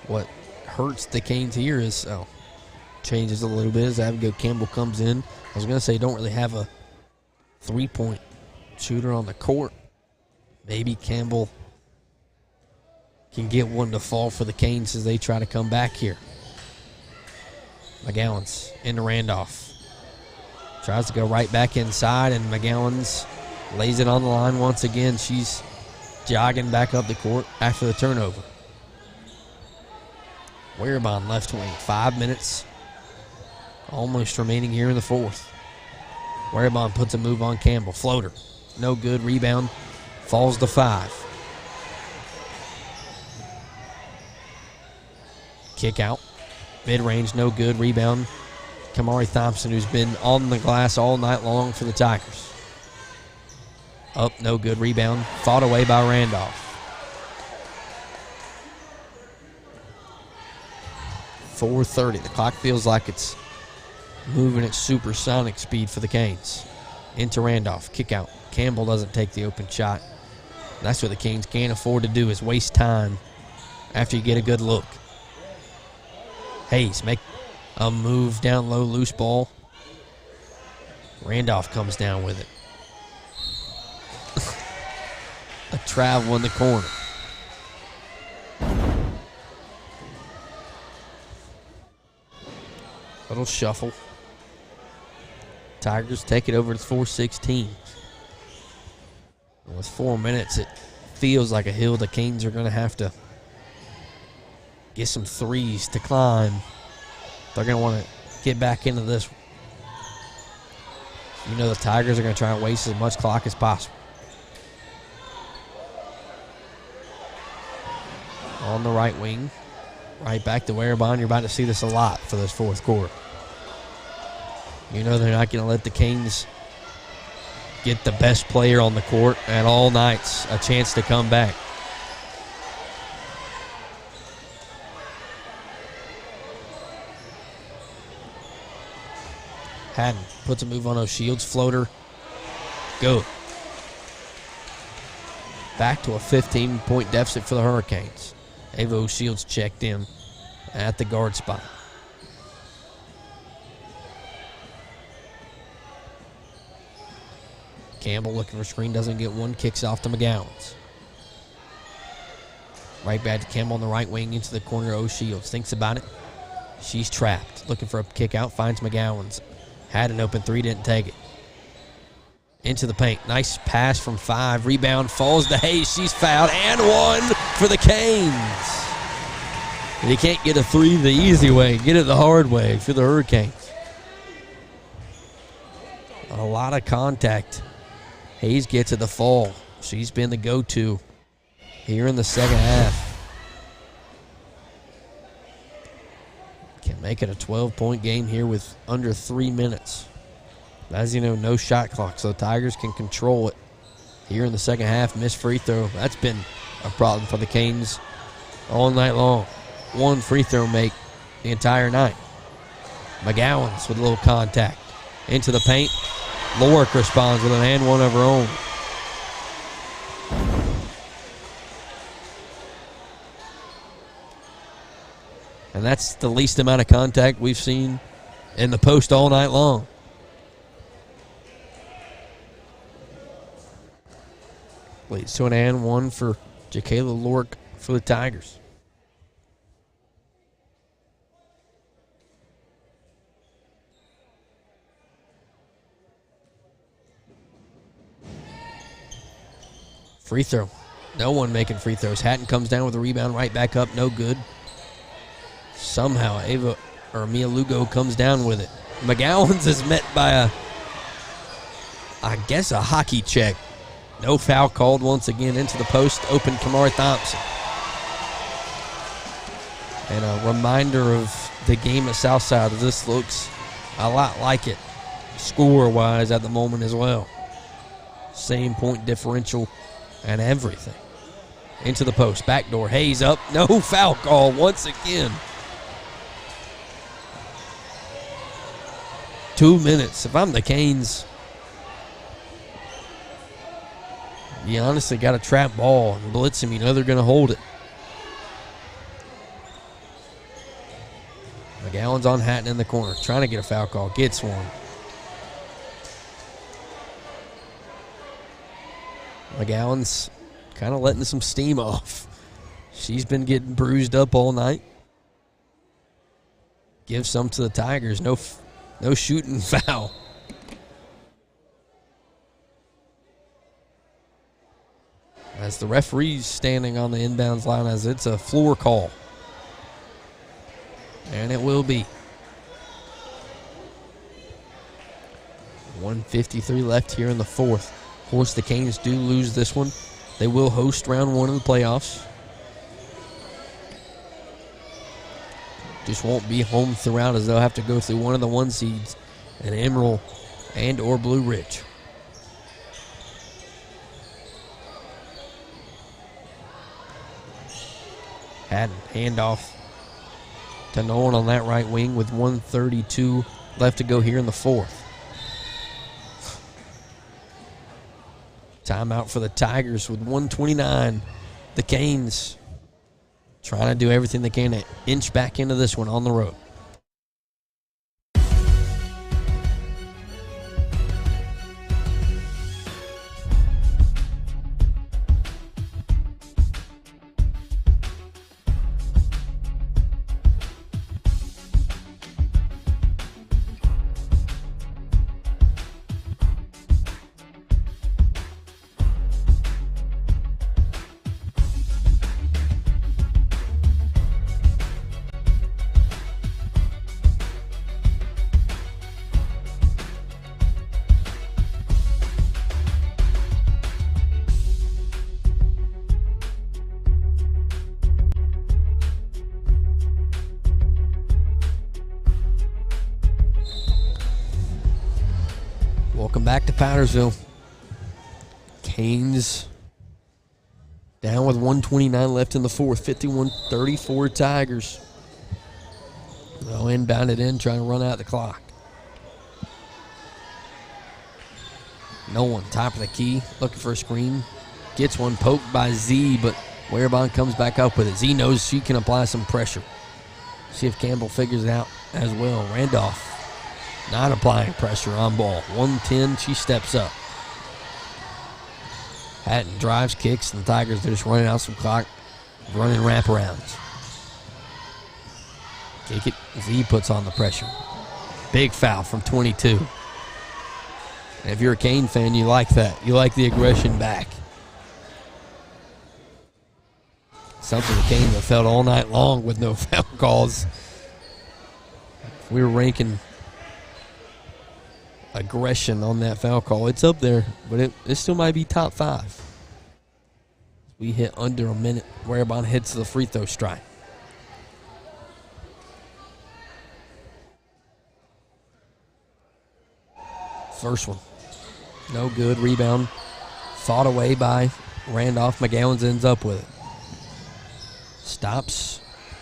What hurts the Canes here is, changes a little bit as Abigail Campbell comes in. I was going to say don't really have a 3-point shooter on the court. Maybe Campbell can get one to fall for the Canes as they try to come back here. McGowan's into Randolph. Tries to go right back inside, and McGowan's lays it on the line once again. She's jogging back up the court after the turnover. Warabon left wing. 5 minutes almost remaining here in the fourth. Warabon puts a move on Campbell. Floater. No good. Rebound. Falls to 5. Kick out. Mid-range. No good. Rebound. Kamari Thompson, who's been on the glass all night long for the Tigers. Up. No good. Rebound. Fought away by Randolph. 4:30. The clock feels like it's moving at supersonic speed for the Canes. Into Randolph, kick out. Campbell doesn't take the open shot. That's what the Canes can't afford to do, is waste time after you get a good look. Hayes make a move down low, loose ball. Randolph comes down with it. A travel in the corner. Little shuffle. Tigers take it over to 4:16. With 4 minutes, it feels like a hill the Canes are going to have to get some threes to climb. They're going to want to get back into this. You know the Tigers are going to try and waste as much clock as possible. On the right wing. Right back to Werebon. You're about to see this a lot for this fourth quarter. You know they're not going to let the Canes get the best player on the court at all nights a chance to come back. Haddon puts a move on O'Shields. Floater. Go. Back to a 15-point deficit for the Hurricanes. Ava O'Shields checked in at the guard spot. Campbell looking for screen, doesn't get one, kicks off to McGowans. Right back to Campbell on the right wing into the corner. O'Shields thinks about it. She's trapped. Looking for a kick out, finds McGowans. Had an open three, didn't take it. Into the paint. Nice pass from 5. Rebound falls to Hayes. She's fouled. And one for the Canes. You can't get a 3 the easy way. Get it the hard way for the Hurricanes. A lot of contact. Hayes gets it the fall. She's been the go-to here in the second half. Can make it a 12-point game here with under 3 minutes. As you know, no shot clock, so the Tigers can control it here in the second half. Missed free throw. That's been a problem for the Canes all night long. One free throw make the entire night. McGowans with a little contact. Into the paint. Lorick responds with an and one of her own. And that's the least amount of contact we've seen in the post all night long. Leads to an and one for Jacayla Lorick for the Tigers. Free throw. No one making free throws. Hatton comes down with a rebound, right back up, no good. Somehow Mia Lugo comes down with it. McGowans is met by a hockey check. No foul called once again. Into the post, open Kamari Thompson. And a reminder of the game at Southside. This looks a lot like it score-wise at the moment as well. Same point differential and everything. Into the post, backdoor, Hayes up. No foul call once again. 2 minutes. If I'm the Canes, you honestly got to trap ball and blitz him. You know they're going to hold it. McGowan's on Hatton in the corner, trying to get a foul call. Gets one. McGowan's kind of letting some steam off. She's been getting bruised up all night. Give some to the Tigers. No shooting foul. As the referee's standing on the inbounds line as it's a floor call. And it will be. 1:53 left here in the fourth. Of course, the Canes do lose this one. They will host round 1 of the playoffs. Just won't be home throughout, as they'll have to go through one of the 1 seeds, an Emerald and or Blue Ridge. Haddon, handoff to Nolan on that right wing with 1:32 left to go here in the fourth. Timeout for the Tigers with 1:29. The Canes trying to do everything they can to inch back into this one on the road. Welcome back to Powdersville. Canes down with 1:29 left in the fourth. 51-34 Tigers. They'll inbound it in, trying to run out the clock. No one. Top of the key, looking for a screen. Gets one poked by Z, but Warebon comes back up with it. Z knows she can apply some pressure. See if Campbell figures it out as well. Randolph not applying pressure on ball. 110, she steps up. Hatton drives, kicks, and the Tigers are just running out some clock, running wraparounds. Kick it, Z puts on the pressure. Big foul from 22. And if you're a Cane fan, you like that. You like the aggression back. Something the Canes have felt all night long with no foul calls. If we were ranking aggression on that foul call, it's up there, but it still might be top 5. We hit under a minute. Warebon hits the free throw strike. First one, no good. Rebound fought away by Randolph. McGowan's ends up with it. Stops,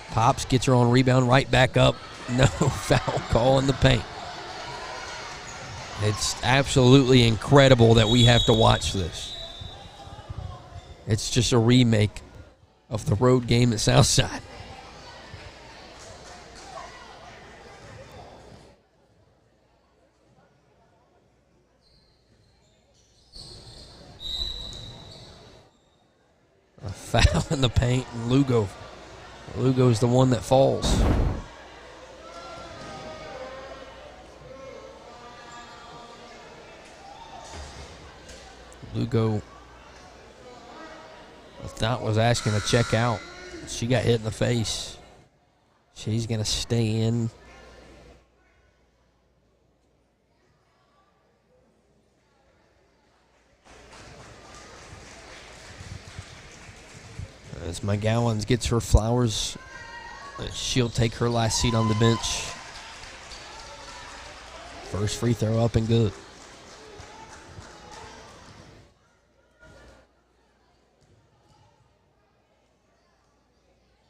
pops, gets her on rebound, right back up. No foul call in the paint. It's absolutely incredible that we have to watch this. It's just a remake of the road game at Southside. A foul in the paint, and Lugo's the one that falls. Lugo, I thought, was asking to check out. She got hit in the face. She's going to stay in. As McGowan gets her flowers, she'll take her last seat on the bench. First free throw up and good.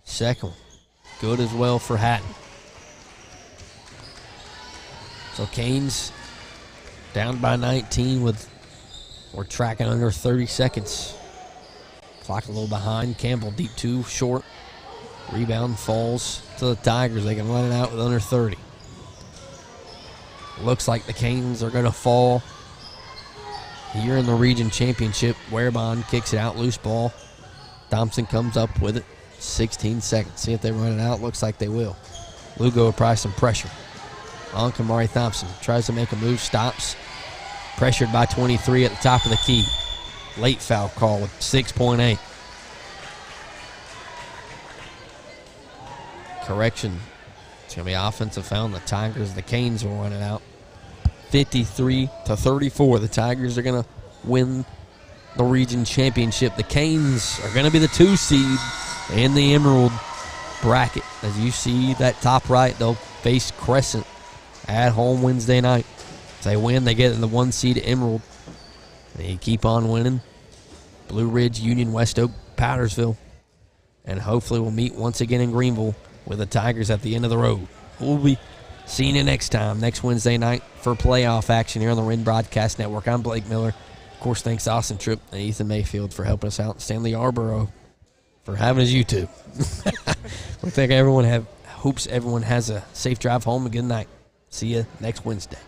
Second one, good as well for Hatton. So Canes down by 19 with, we're tracking under 30 seconds. Clock a little behind. Campbell deep 2, short. Rebound falls to the Tigers. They can run it out with under 30. Looks like the Canes are going to fall here in the region championship. Warebon kicks it out, loose ball. Thompson comes up with it. 16 seconds. See if they run it out. Looks like they will. Lugo applies some pressure on Kamari Thompson. Tries to make a move. Stops. Pressured by 23 at the top of the key. Late foul call with 6.8. Correction. It's going to be offensive foul on the Tigers. The Canes will run it out. 53-34. The Tigers are going to win the region championship. The Canes are going to be the 2 seed in the Emerald bracket. As you see that top right, they'll face Crescent at home Wednesday night. If they win, they get in the 1 seed Emerald. They keep on winning. Blue Ridge, Union, West Oak, Powdersville. And hopefully we'll meet once again in Greenville with the Tigers at the end of the road. We'll be seeing you next time, next Wednesday night for playoff action here on the Wren Broadcast Network. I'm Blake Miller. Of course, thanks to Austin Tripp and Ethan Mayfield for helping us out, and Stanley Yarborough for having us YouTube. We think hopes everyone has a safe drive home and good night. See you next Wednesday.